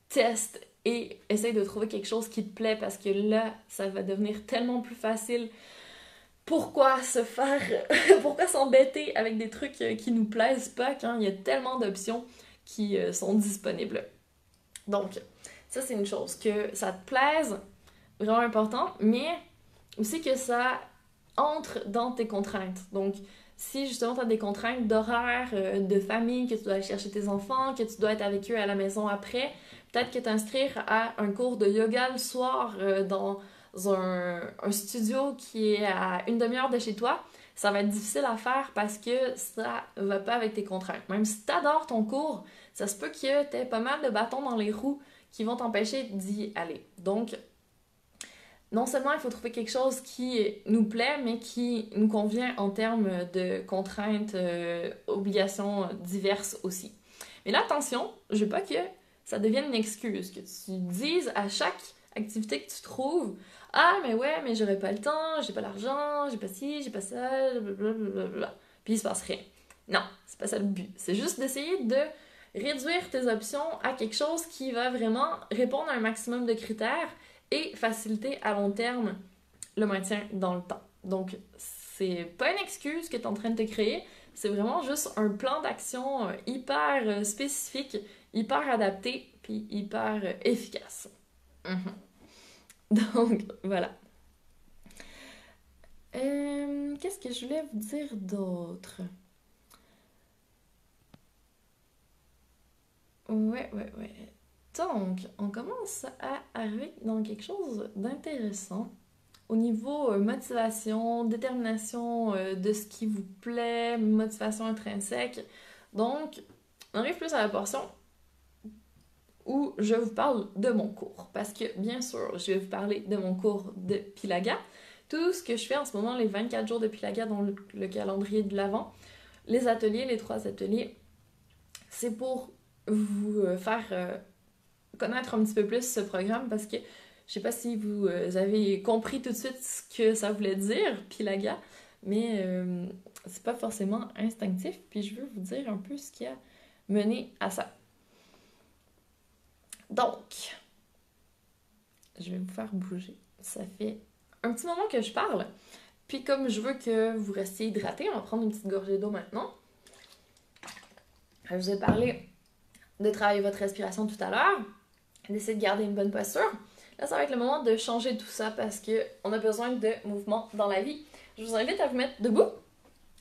Speaker 1: teste et essaye de trouver quelque chose qui te plaît parce que là, ça va devenir tellement plus facile. Pourquoi se faire... Pourquoi s'embêter avec des trucs qui nous plaisent pas quand il y a tellement d'options qui sont disponibles? Donc, ça, c'est une chose. Que ça te plaise, vraiment important, mais aussi que ça entre dans tes contraintes. Donc, si justement tu as des contraintes d'horaire, de famille, que tu dois aller chercher tes enfants, que tu dois être avec eux à la maison après, peut-être que t'inscrire à un cours de yoga le soir dans un studio qui est à une demi-heure de chez toi, ça va être difficile à faire parce que ça va pas avec tes contraintes. Même si tu adores ton cours, ça se peut que tu aies pas mal de bâtons dans les roues qui vont t'empêcher d'y aller. Donc, non seulement il faut trouver quelque chose qui nous plaît, mais qui nous convient en termes de contraintes, obligations diverses aussi. Mais là, attention, je veux pas que ça devienne une excuse, que tu dises à chaque activité que tu trouves, ah, mais ouais, mais j'aurais pas le temps, j'ai pas l'argent, j'ai pas ci, j'ai pas ça, blablabla. Puis il se passe rien. Non, c'est pas ça le but. C'est juste d'essayer de réduire tes options à quelque chose qui va vraiment répondre à un maximum de critères et faciliter à long terme le maintien dans le temps. Donc, c'est pas une excuse que tu es en train de te créer, c'est vraiment juste un plan d'action hyper spécifique, hyper adapté, puis hyper efficace. Donc, voilà. Qu'est-ce que je voulais vous dire d'autre? Ouais. Donc, on commence à arriver dans quelque chose d'intéressant. Au niveau motivation, détermination de ce qui vous plaît, motivation intrinsèque. Donc, on arrive plus à la portion où je vous parle de mon cours. Parce que, bien sûr, je vais vous parler de mon cours de Pilaga. Tout ce que je fais en ce moment, les 24 jours de Pilaga dans le calendrier de l'Avent, les ateliers, les 3 ateliers, c'est pour vous faire connaître un petit peu plus ce programme parce que je sais pas si vous avez compris tout de suite ce que ça voulait dire, Pilaga, mais c'est pas forcément instinctif, puis je veux vous dire un peu ce qui a mené à ça. Donc, je vais vous faire bouger. Ça fait un petit moment que je parle, puis comme je veux que vous restiez hydraté, on va prendre une petite gorgée d'eau maintenant. Je vous ai parlé de travailler votre respiration tout à l'heure, d'essayer de garder une bonne posture. Là, ça va être le moment de changer tout ça parce qu'on a besoin de mouvement dans la vie. Je vous invite à vous mettre debout.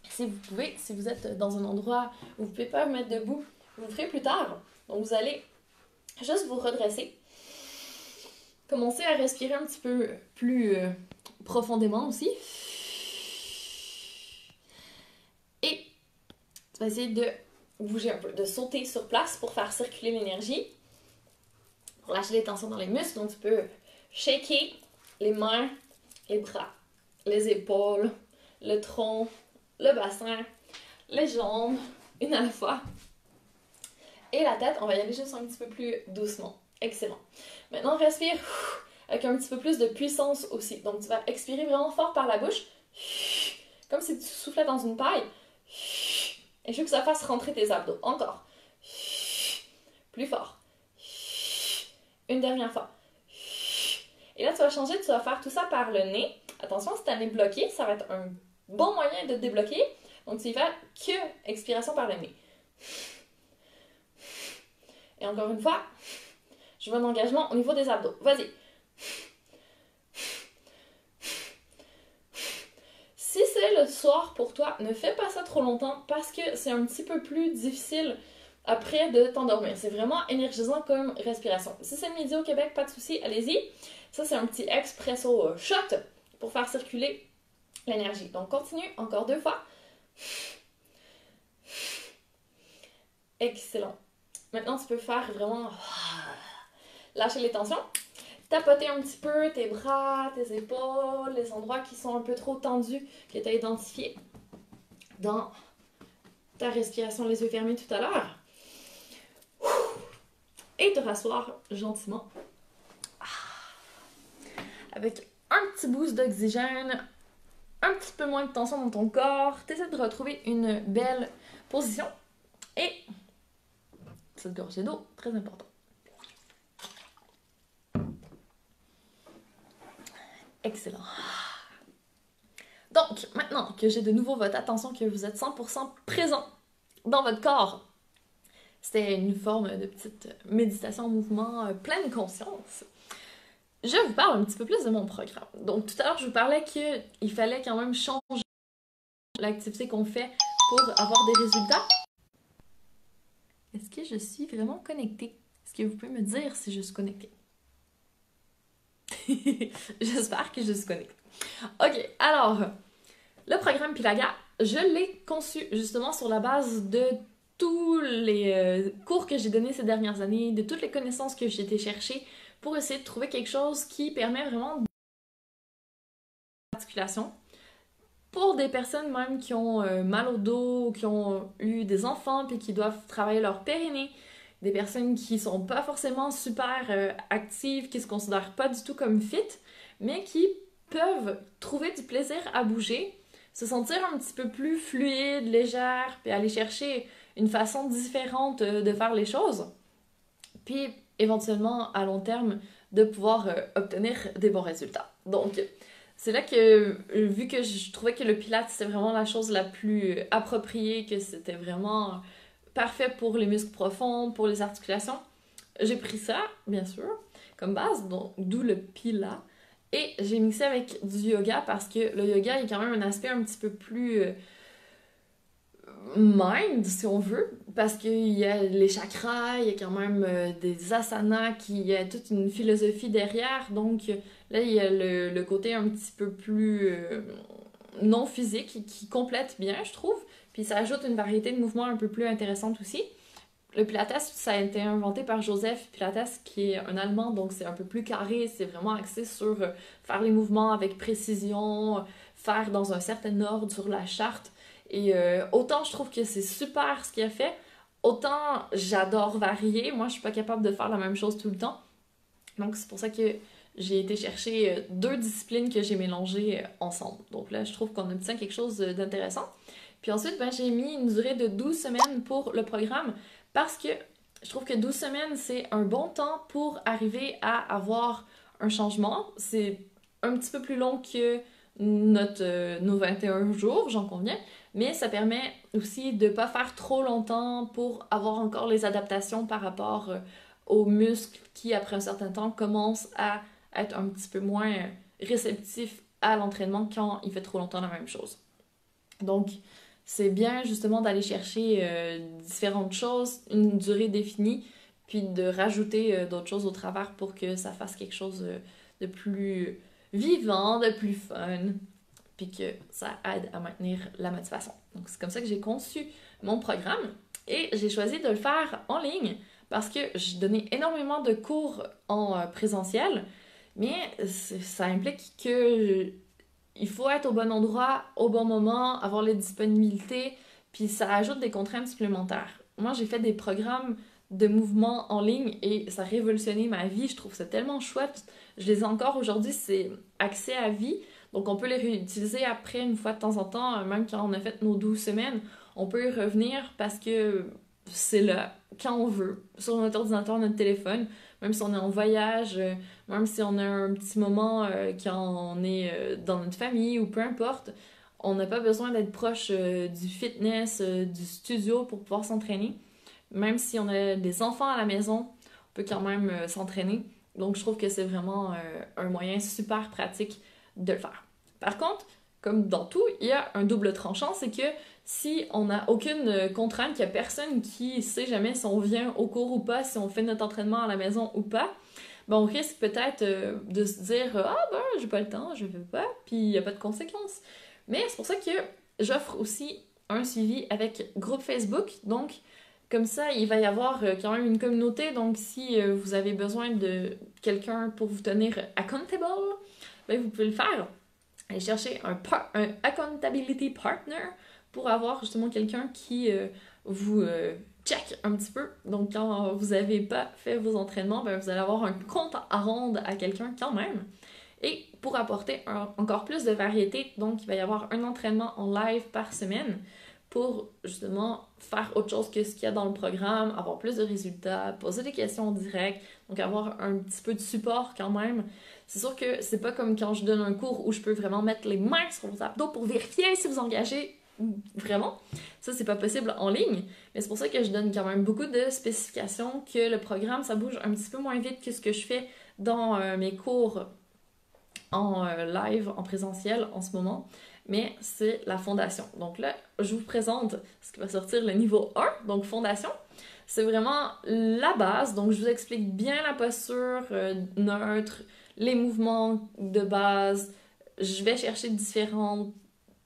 Speaker 1: Si vous pouvez, si vous êtes dans un endroit où vous ne pouvez pas vous mettre debout, vous le ferez plus tard. Donc, vous allez juste vous redresser. Commencez à respirer un petit peu plus profondément aussi. Et tu vas essayer de bouger un peu, de sauter sur place pour faire circuler l'énergie. Pour lâcher les tensions dans les muscles. Donc, tu peux shaker les mains, les bras, les épaules, le tronc, le bassin, les jambes, une à la fois. Et la tête, on va y aller juste un petit peu plus doucement. Excellent. Maintenant, respire avec un petit peu plus de puissance aussi. Donc, tu vas expirer vraiment fort par la bouche, comme si tu soufflais dans une paille. Et je veux que ça fasse rentrer tes abdos. Encore. Plus fort. Une dernière fois. Et là, tu vas changer, tu vas faire tout ça par le nez. Attention, si ta nez bloqué, ça va être un bon moyen de te débloquer. Donc, tu y vas que expiration par le nez. Et encore une fois, je veux un engagement au niveau des abdos. Vas-y. Si c'est le soir pour toi, ne fais pas ça trop longtemps parce que c'est un petit peu plus difficile après de t'endormir. C'est vraiment énergisant comme respiration. Si c'est le midi au Québec, pas de souci, allez-y. Ça, c'est un petit expresso shot pour faire circuler l'énergie. Donc, continue encore 2 fois. Excellent. Maintenant, tu peux faire vraiment lâcher les tensions. Tapoter un petit peu tes bras, tes épaules, les endroits qui sont un peu trop tendus que tu as identifiés dans ta respiration les yeux fermés tout à l'heure. Et te rasseoir gentiment. Avec un petit boost d'oxygène, un petit peu moins de tension dans ton corps. Tu essaies de retrouver une belle position. Et cette gorgée d'eau, très important. Excellent. Donc, maintenant que j'ai de nouveau votre attention, que vous êtes 100% présent dans votre corps, c'était une forme de petite méditation en mouvement pleine conscience. Je vous parle un petit peu plus de mon programme. Donc, tout à l'heure, je vous parlais qu'il fallait quand même changer l'activité qu'on fait pour avoir des résultats. Est-ce que je suis vraiment connectée? Est-ce que vous pouvez me dire si je suis connectée? J'espère que je suis connectée. Ok, alors, le programme Pilaga, je l'ai conçu justement sur la base de tous les cours que j'ai donnés ces dernières années, de toutes les connaissances que j'ai été chercher pour essayer de trouver quelque chose qui permet vraiment d'articulation pour des personnes même qui ont mal au dos, qui ont eu des enfants puis qui doivent travailler leur périnée, des personnes qui sont pas forcément super actives, qui se considèrent pas du tout comme fit, mais qui peuvent trouver du plaisir à bouger, se sentir un petit peu plus fluide, légère, puis aller chercher une façon différente de faire les choses, puis éventuellement à long terme de pouvoir obtenir des bons résultats. Donc, c'est là que, vu que je trouvais que le Pilates c'était vraiment la chose la plus appropriée, que c'était vraiment parfait pour les muscles profonds, pour les articulations, j'ai pris ça, bien sûr, comme base, donc d'où le Pilates. Et j'ai mixé avec du yoga parce que le yoga est quand même un aspect un petit peu plus mind, si on veut, parce qu'il y a les chakras, il y a quand même des asanas, il y a toute une philosophie derrière. Donc là, il y a le côté un petit peu plus non physique qui complète bien, je trouve. Puis ça ajoute une variété de mouvements un peu plus intéressante aussi. Le Pilates, ça a été inventé par Joseph Pilates, qui est un Allemand, donc c'est un peu plus carré, c'est vraiment axé sur faire les mouvements avec précision, faire dans un certain ordre sur la charte. Et autant je trouve que c'est super ce qu'il a fait, autant j'adore varier. Moi, je suis pas capable de faire la même chose tout le temps. Donc c'est pour ça que j'ai été chercher deux disciplines que j'ai mélangées ensemble. Donc là, je trouve qu'on obtient quelque chose d'intéressant. Puis ensuite, ben, j'ai mis une durée de 12 semaines pour le programme parce que je trouve que 12 semaines, c'est un bon temps pour arriver à avoir un changement. C'est un petit peu plus long que nos 21 jours, j'en conviens, mais ça permet aussi de ne pas faire trop longtemps pour avoir encore les adaptations par rapport aux muscles qui, après un certain temps, commencent à être un petit peu moins réceptifs à l'entraînement quand il fait trop longtemps la même chose. Donc, c'est bien justement d'aller chercher différentes choses, une durée définie, puis de rajouter d'autres choses au travers pour que ça fasse quelque chose de plus vivant, de plus fun, puis que ça aide à maintenir la motivation. Donc c'est comme ça que j'ai conçu mon programme et j'ai choisi de le faire en ligne parce que je donnais énormément de cours en présentiel, mais ça implique que il faut être au bon endroit, au bon moment, avoir les disponibilités, puis ça ajoute des contraintes supplémentaires. Moi, j'ai fait des programmes de mouvement en ligne et ça a révolutionné ma vie. Je trouve ça tellement chouette. Je les ai encore aujourd'hui, c'est accès à vie. Donc, on peut les réutiliser après, une fois de temps en temps, même quand on a fait nos 12 semaines. On peut y revenir parce que c'est là, quand on veut, sur notre ordinateur, notre téléphone, même si on est en voyage, même si on a un petit moment quand on est dans notre famille ou peu importe, on n'a pas besoin d'être proche du fitness, du studio pour pouvoir s'entraîner. Même si on a des enfants à la maison, on peut quand même s'entraîner. Donc je trouve que c'est vraiment un moyen super pratique de le faire. Par contre, comme dans tout, il y a un double tranchant, c'est que si on n'a aucune contrainte, qu'il n'y a personne qui sait jamais si on vient au cours ou pas, si on fait notre entraînement à la maison ou pas, ben on risque peut-être de se dire ah ben j'ai pas le temps, je veux pas, puis il n'y a pas de conséquences. Mais c'est pour ça que j'offre aussi un suivi avec groupe Facebook. Donc Comme ça, il va y avoir quand même une communauté, donc si vous avez besoin de quelqu'un pour vous tenir accountable, ben vous pouvez le faire. Allez chercher un accountability partner pour avoir justement quelqu'un qui vous check un petit peu. Donc quand vous n'avez pas fait vos entraînements, ben, vous allez avoir un compte à rendre à quelqu'un quand même. Et pour apporter encore plus de variété, donc il va y avoir un entraînement en live par semaine pour justement faire autre chose que ce qu'il y a dans le programme, avoir plus de résultats, poser des questions en direct, donc avoir un petit peu de support quand même. C'est sûr que c'est pas comme quand je donne un cours où je peux vraiment mettre les mains sur vos abdos pour vérifier si vous engagez vraiment. Ça, c'est pas possible en ligne, mais c'est pour ça que je donne quand même beaucoup de spécifications, que le programme, ça bouge un petit peu moins vite que ce que je fais dans mes cours en live, en présentiel en ce moment, mais c'est la fondation. Donc là, je vous présente ce qui va sortir le niveau 1, donc fondation. C'est vraiment la base, donc je vous explique bien la posture neutre, les mouvements de base. Je vais chercher différentes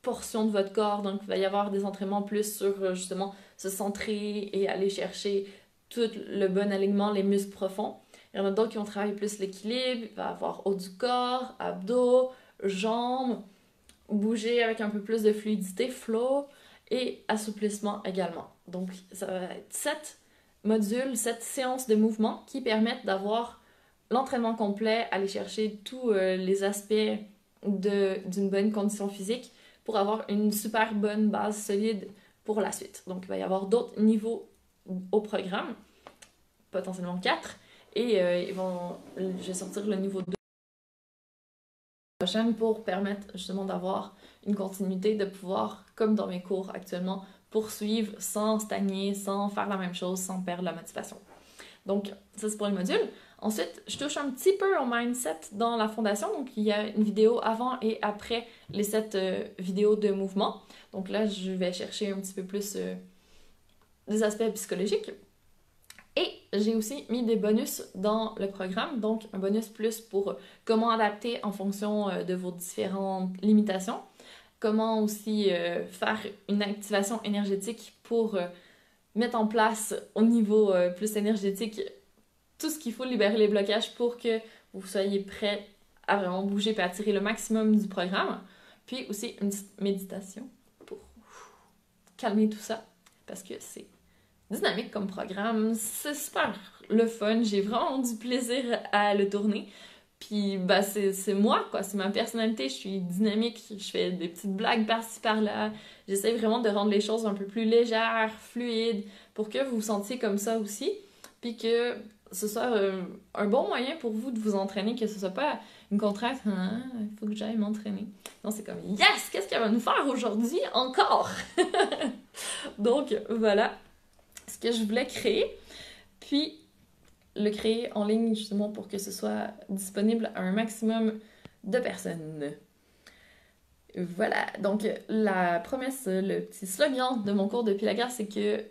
Speaker 1: portions de votre corps, donc il va y avoir des entraînements plus sur justement se centrer et aller chercher tout le bon alignement, les muscles profonds. Il y en a d'autres qui vont travailler plus l'équilibre, il va y avoir haut du corps, abdos, jambes, bouger avec un peu plus de fluidité, flow, et assouplissement également. Donc ça va être 7 modules, 7 séances de mouvement qui permettent d'avoir l'entraînement complet, aller chercher tous les aspects d'une bonne condition physique pour avoir une super bonne base solide pour la suite. Donc il va y avoir d'autres niveaux au programme, potentiellement 4, et je vais sortir le niveau 2 prochaine pour permettre justement d'avoir une continuité, de pouvoir, comme dans mes cours actuellement, poursuivre sans stagner, sans faire la même chose, sans perdre la motivation. Donc, ça c'est pour le module. Ensuite, je touche un petit peu au mindset dans la fondation. Donc, il y a une vidéo avant et après les 7 vidéos de mouvement. Donc là, je vais chercher un petit peu plus des aspects psychologiques. Et j'ai aussi mis des bonus dans le programme, donc un bonus plus pour comment adapter en fonction de vos différentes limitations, comment aussi faire une activation énergétique pour mettre en place au niveau plus énergétique tout ce qu'il faut, libérer les blocages pour que vous soyez prêts à vraiment bouger et attirer le maximum du programme. Puis aussi une petite méditation pour calmer tout ça, parce que c'est dynamique comme programme, c'est super le fun, j'ai vraiment du plaisir à le tourner. Puis bah c'est moi, quoi, c'est ma personnalité, je suis dynamique, je fais des petites blagues par-ci par-là. J'essaie vraiment de rendre les choses un peu plus légères, fluides, pour que vous vous sentiez comme ça aussi, puis que ce soit un bon moyen pour vous de vous entraîner, que ce soit pas une contrainte, il faut que j'aille m'entraîner. Non, c'est comme, yes, qu'est-ce qu'elle va nous faire aujourd'hui encore? Donc voilà ce que je voulais créer, puis le créer en ligne justement pour que ce soit disponible à un maximum de personnes. Voilà, donc la promesse, le petit slogan de mon cours de Pilates, c'est que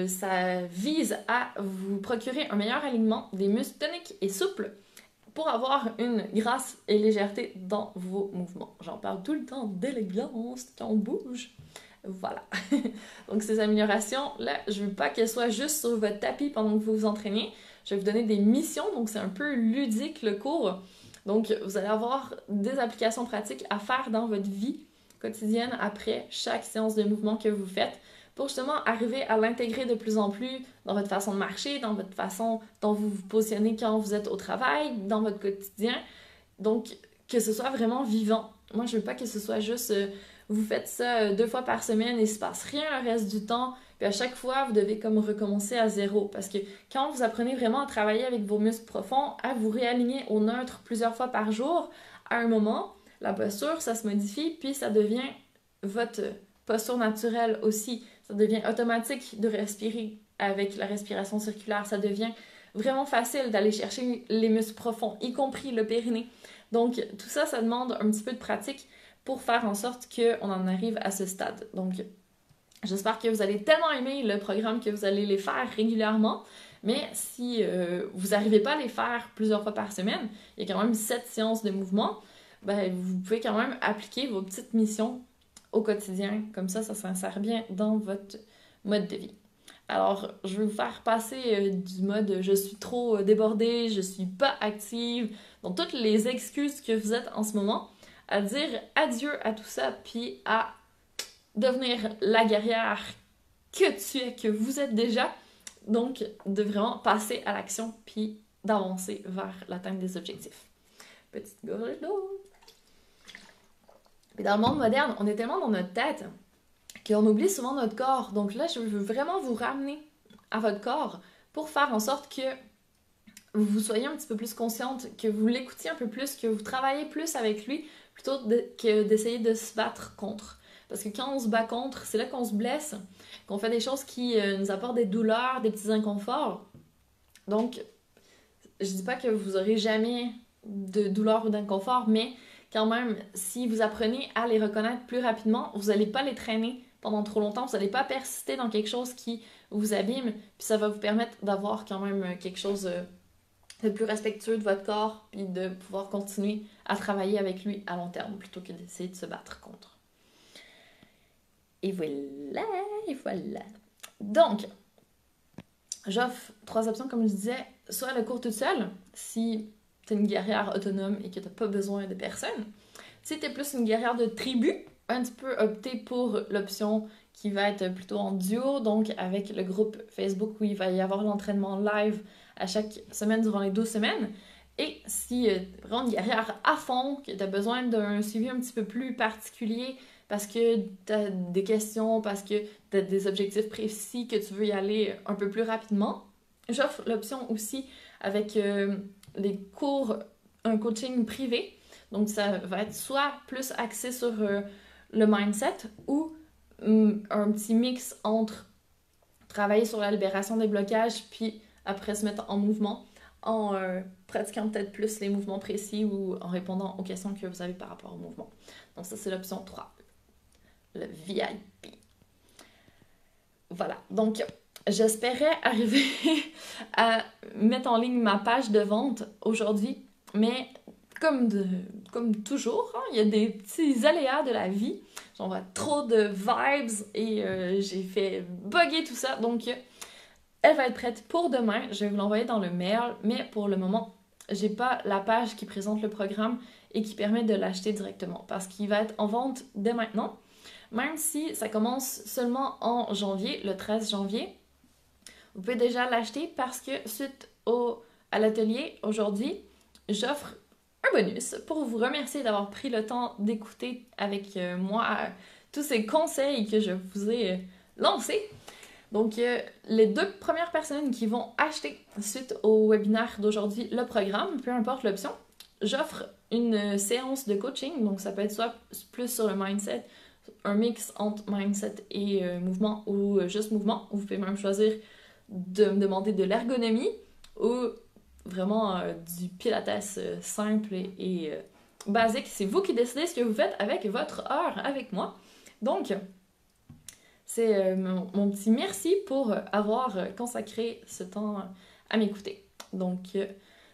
Speaker 1: ça vise à vous procurer un meilleur alignement des muscles toniques et souples pour avoir une grâce et légèreté dans vos mouvements. J'en parle tout le temps d'élégance quand on bouge. Voilà. Donc ces améliorations-là, je veux pas qu'elles soient juste sur votre tapis pendant que vous vous entraînez. Je vais vous donner des missions, donc c'est un peu ludique le cours. Donc vous allez avoir des applications pratiques à faire dans votre vie quotidienne après chaque séance de mouvement que vous faites pour justement arriver à l'intégrer de plus en plus dans votre façon de marcher, dans votre façon dont vous vous positionnez quand vous êtes au travail, dans votre quotidien. Donc que ce soit vraiment vivant. Moi, je veux pas que ce soit juste... vous faites ça 2 fois par semaine et il se passe rien le reste du temps. Puis à chaque fois, vous devez comme recommencer à zéro. Parce que quand vous apprenez vraiment à travailler avec vos muscles profonds, à vous réaligner au neutre plusieurs fois par jour, à un moment, la posture, ça se modifie, puis ça devient votre posture naturelle aussi. Ça devient automatique de respirer avec la respiration circulaire. Ça devient vraiment facile d'aller chercher les muscles profonds, y compris le périnée. Donc tout ça, ça demande un petit peu de pratique pour faire en sorte qu'on en arrive à ce stade. Donc, j'espère que vous allez tellement aimer le programme que vous allez les faire régulièrement, mais si vous n'arrivez pas à les faire plusieurs fois par semaine, il y a quand même 7 séances de mouvement, ben, vous pouvez quand même appliquer vos petites missions au quotidien. Comme ça s'insère bien dans votre mode de vie. Alors, je vais vous faire passer du mode je suis trop débordée, je suis pas active, donc toutes les excuses que vous êtes en ce moment, à dire adieu à tout ça, puis à devenir la guerrière que tu es, que vous êtes déjà. Donc, de vraiment passer à l'action, puis d'avancer vers l'atteinte des objectifs. Petite gorgée d'eau. Mais dans le monde moderne, on est tellement dans notre tête qu'on oublie souvent notre corps. Donc là, je veux vraiment vous ramener à votre corps pour faire en sorte que vous soyez un petit peu plus consciente, que vous l'écoutiez un peu plus, que vous travaillez plus avec lui, plutôt que d'essayer de se battre contre. Parce que quand on se bat contre, c'est là qu'on se blesse, qu'on fait des choses qui nous apportent des douleurs, des petits inconforts. Donc, je dis pas que vous aurez jamais de douleur ou d'inconfort, mais quand même, si vous apprenez à les reconnaître plus rapidement, vous n'allez pas les traîner pendant trop longtemps, vous n'allez pas persister dans quelque chose qui vous abîme, puis ça va vous permettre d'avoir quand même quelque chose de plus respectueux de votre corps, puis de pouvoir continuer à travailler avec lui à long terme, plutôt que d'essayer de se battre contre. Et voilà, et voilà. Donc, j'offre 3 options, comme je disais, soit le cours toute seule, si t'es une guerrière autonome et que t'as pas besoin de personne. Si t'es plus une guerrière de tribu, un petit peu opter pour l'option qui va être plutôt en duo, donc avec le groupe Facebook où il va y avoir l'entraînement live à chaque semaine durant les 12 semaines. Et si t'es vraiment une guerrière à fond, que t'as besoin d'un suivi un petit peu plus particulier parce que t'as des questions, parce que t'as des objectifs précis, que tu veux y aller un peu plus rapidement, j'offre l'option aussi avec les cours, un coaching privé. Donc ça va être soit plus axé sur le mindset ou un petit mix entre travailler sur la libération des blocages puis après se mettre en mouvement en pratiquant peut-être plus les mouvements précis ou en répondant aux questions que vous avez par rapport au mouvement. Donc ça, c'est l'option 3, le VIP. Voilà, donc j'espérais arriver à mettre en ligne ma page de vente aujourd'hui, mais comme toujours, hein, il y a des petits aléas de la vie. J'envoie trop de vibes et j'ai fait bugger tout ça. Donc, elle va être prête pour demain. Je vais vous l'envoyer dans le mail, mais pour le moment, j'ai pas la page qui présente le programme et qui permet de l'acheter directement parce qu'il va être en vente dès maintenant. Même si ça commence seulement en janvier, le 13 janvier, vous pouvez déjà l'acheter parce que suite à l'atelier aujourd'hui, j'offre un bonus pour vous remercier d'avoir pris le temps d'écouter avec moi tous ces conseils que je vous ai lancés. Donc, les 2 premières personnes qui vont acheter suite au webinaire d'aujourd'hui le programme, peu importe l'option, j'offre une séance de coaching. Donc, ça peut être soit plus sur le mindset, un mix entre mindset et mouvement ou juste mouvement. Vous pouvez même choisir de me demander de l'ergonomie ou vraiment du pilates simple et basique. C'est vous qui décidez ce que vous faites avec votre heure avec moi. Donc, c'est mon petit merci pour avoir consacré ce temps à m'écouter. Donc,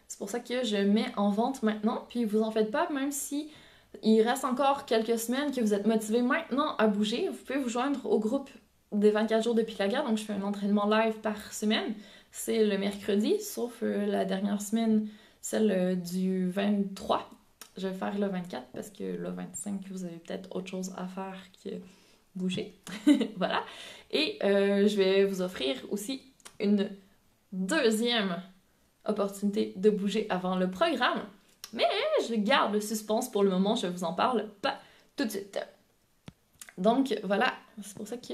Speaker 1: c'est pour ça que je mets en vente maintenant. Puis, vous en faites pas, même si il reste encore quelques semaines que vous êtes motivé maintenant à bouger, vous pouvez vous joindre au groupe des 24 jours de Pilaga. Donc, je fais un entraînement live par semaine. C'est le mercredi, sauf la dernière semaine, celle du 23. Je vais faire le 24 parce que le 25, vous avez peut-être autre chose à faire que bouger. Voilà. Et je vais vous offrir aussi une deuxième opportunité de bouger avant le programme. Mais je garde le suspense pour le moment, je vous en parle pas tout de suite. Donc voilà, c'est pour ça que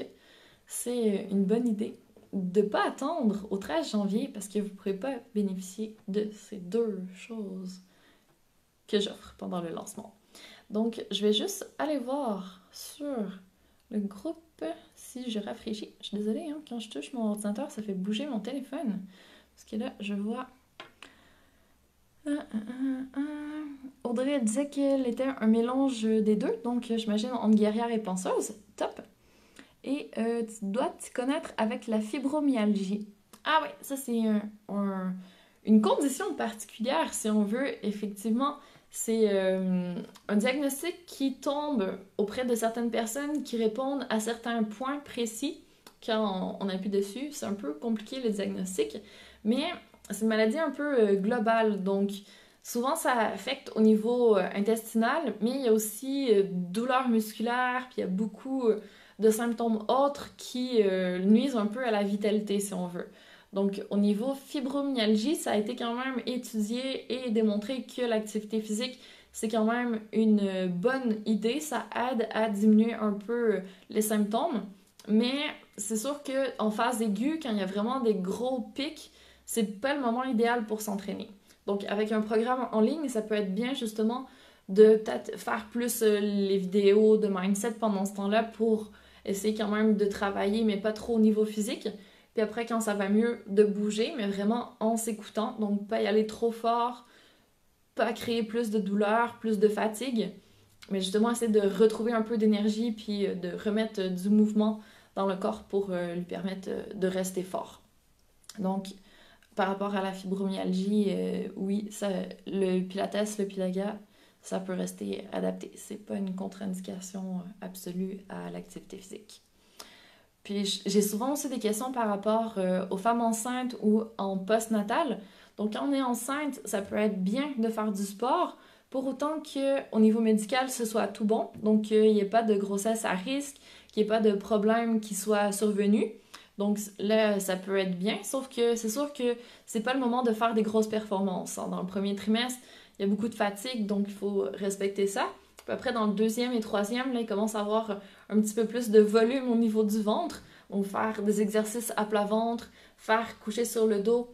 Speaker 1: c'est une bonne idée de ne pas attendre au 13 janvier parce que vous ne pourrez pas bénéficier de ces 2 choses que j'offre pendant le lancement. Donc, je vais juste aller voir sur le groupe si je rafraîchis. Je suis désolée, hein, quand je touche mon ordinateur, ça fait bouger mon téléphone. Parce que là, je vois... Audrey disait qu'elle était un mélange des 2, donc j'imagine entre guerrière et penseuse. Top! Et tu dois t'y connaître avec la fibromyalgie. Ah oui, ça c'est une condition particulière, si on veut. Effectivement, c'est un diagnostic qui tombe auprès de certaines personnes qui répondent à certains points précis quand on appuie dessus. C'est un peu compliqué le diagnostic, mais c'est une maladie un peu globale, donc souvent ça affecte au niveau intestinal, mais il y a aussi douleurs musculaires, puis il y a beaucoup de symptômes autres qui nuisent un peu à la vitalité si on veut. Donc au niveau fibromyalgie, ça a été quand même étudié et démontré que l'activité physique c'est quand même une bonne idée, ça aide à diminuer un peu les symptômes, mais c'est sûr qu'en phase aiguë, quand il y a vraiment des gros pics, c'est pas le moment idéal pour s'entraîner. Donc avec un programme en ligne, ça peut être bien justement de peut-être faire plus les vidéos de mindset pendant ce temps-là pour essayer quand même de travailler, mais pas trop au niveau physique. Puis après, quand ça va mieux, de bouger, mais vraiment en s'écoutant, donc pas y aller trop fort, pas créer plus de douleur, plus de fatigue, mais justement essayer de retrouver un peu d'énergie puis de remettre du mouvement dans le corps pour lui permettre de rester fort. Donc, par rapport à la fibromyalgie, oui, ça, le pilates, le pilaga, ça peut rester adapté. C'est pas une contre-indication absolue à l'activité physique. Puis j'ai souvent aussi des questions par rapport aux femmes enceintes ou en post-natal. Donc quand on est enceinte, ça peut être bien de faire du sport, pour autant qu'au niveau médical, ce soit tout bon. Donc qu'il n'y ait pas de grossesse à risque, qu'il n'y ait pas de problème qui soit survenu. Donc là, ça peut être bien, sauf que c'est sûr que c'est pas le moment de faire des grosses performances. Dans le premier trimestre, il y a beaucoup de fatigue, donc il faut respecter ça. Puis après, dans le deuxième et troisième, là, il commence à avoir un petit peu plus de volume au niveau du ventre. Donc faire des exercices à plat ventre, faire coucher sur le dos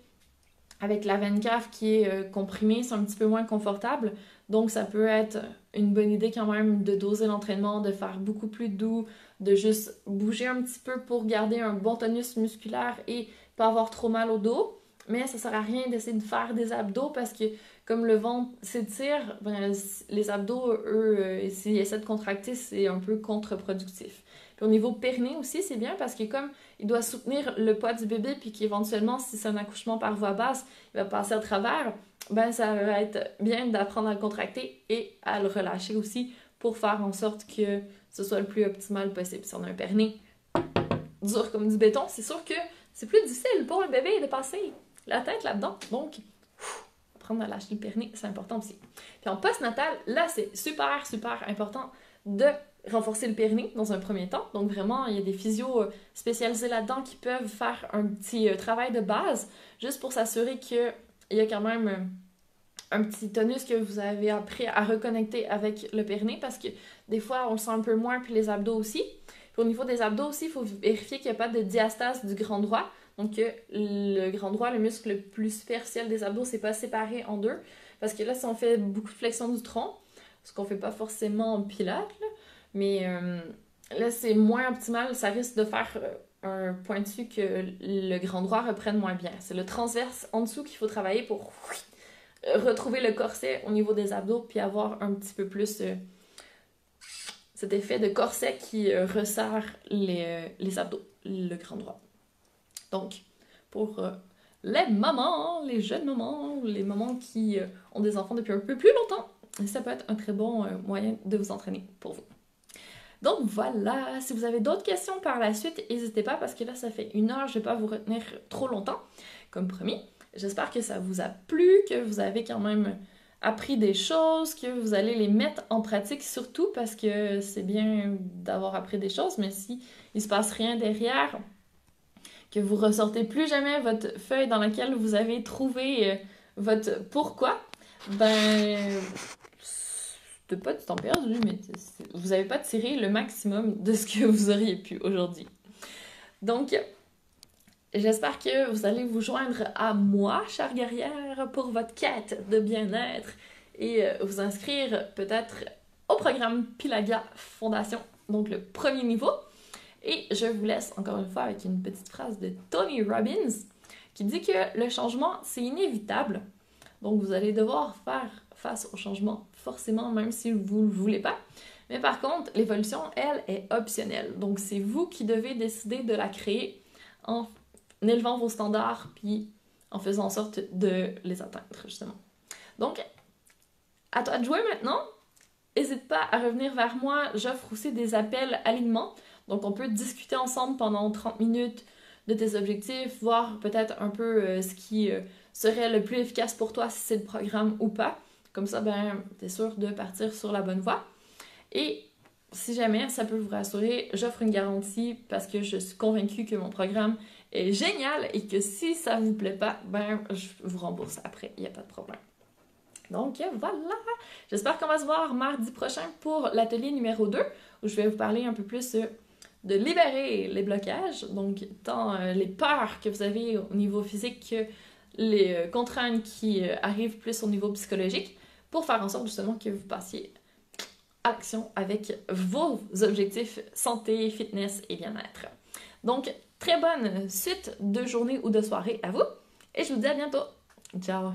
Speaker 1: avec la veine cave qui est comprimée, c'est un petit peu moins confortable. Donc ça peut être une bonne idée quand même de doser l'entraînement, de faire beaucoup plus doux, de juste bouger un petit peu pour garder un bon tonus musculaire et pas avoir trop mal au dos. Mais ça sert à rien d'essayer de faire des abdos parce que comme le ventre s'étire, ben, les abdos, eux, s'ils essaient de contracter, c'est un peu contre-productif. Puis au niveau périnée aussi, c'est bien parce que comme il doit soutenir le poids du bébé puis qu'éventuellement, si c'est un accouchement par voie basse, il va passer à travers, ben ça va être bien d'apprendre à le contracter et à le relâcher aussi pour faire en sorte que ce soit le plus optimal possible. Si on a un périnée dur comme du béton, c'est sûr que c'est plus difficile pour le bébé de passer la tête là-dedans. Donc, apprendre à lâcher le périnée, c'est important aussi. Puis en post-natal, là, c'est super, super important de renforcer le périnée dans un premier temps. Donc vraiment, il y a des physios spécialisés là-dedans qui peuvent faire un petit travail de base juste pour s'assurer qu'il y a quand même un petit tonus que vous avez appris à reconnecter avec le périnée parce que des fois, on le sent un peu moins, puis les abdos aussi. Puis au niveau des abdos aussi, il faut vérifier qu'il n'y a pas de diastase du grand droit. Donc le grand droit, le muscle le plus superficiel des abdos, c'est pas séparé en deux. Parce que là, si on fait beaucoup de flexion du tronc, ce qu'on fait pas forcément en pilates, là, mais là, c'est moins optimal. Ça risque de faire un point dessus que le grand droit reprenne moins bien. C'est le transverse en dessous qu'il faut travailler pour retrouver le corset au niveau des abdos puis avoir un petit peu plus cet effet de corset qui resserre les abdos, le grand droit. Donc, pour les mamans, les jeunes mamans, les mamans qui ont des enfants depuis un peu plus longtemps, ça peut être un très bon moyen de vous entraîner pour vous. Donc voilà, si vous avez d'autres questions par la suite, n'hésitez pas parce que là, ça fait 1 heure, je ne vais pas vous retenir trop longtemps, comme promis. J'espère que ça vous a plu, que vous avez quand même appris des choses, que vous allez les mettre en pratique, surtout parce que c'est bien d'avoir appris des choses, mais si il se passe rien derrière, que vous ressortez plus jamais votre feuille dans laquelle vous avez trouvé votre pourquoi, ben c'est pas du temps perdu, mais vous n'avez pas tiré le maximum de ce que vous auriez pu aujourd'hui. Donc, j'espère que vous allez vous joindre à moi, chère guerrière, pour votre quête de bien-être et vous inscrire peut-être au programme Pilaga Fondation, donc le premier niveau. Et je vous laisse encore une fois avec une petite phrase de Tony Robbins qui dit que le changement, c'est inévitable. Donc, vous allez devoir faire face au changement, forcément, même si vous ne le voulez pas. Mais par contre, l'évolution, elle, est optionnelle. Donc, c'est vous qui devez décider de la créer en élevant vos standards, puis en faisant en sorte de les atteindre, justement. Donc, à toi de jouer maintenant. N'hésite pas à revenir vers moi. J'offre aussi des appels alignement. Donc, on peut discuter ensemble pendant 30 minutes de tes objectifs, voir peut-être un peu ce qui serait le plus efficace pour toi, si c'est le programme ou pas. Comme ça, ben, t'es sûr de partir sur la bonne voie. Et si jamais ça peut vous rassurer, j'offre une garantie parce que je suis convaincue que mon programme est génial et que si ça vous plaît pas, ben, je vous rembourse après, il n'y a pas de problème. Donc voilà, j'espère qu'on va se voir mardi prochain pour l'atelier numéro 2 où je vais vous parler un peu plus de libérer les blocages, donc tant les peurs que vous avez au niveau physique que les contraintes qui arrivent plus au niveau psychologique pour faire en sorte justement que vous passiez à l'action avec vos objectifs santé, fitness et bien-être. Donc, très bonne suite de journée ou de soirée à vous et je vous dis à bientôt. Ciao!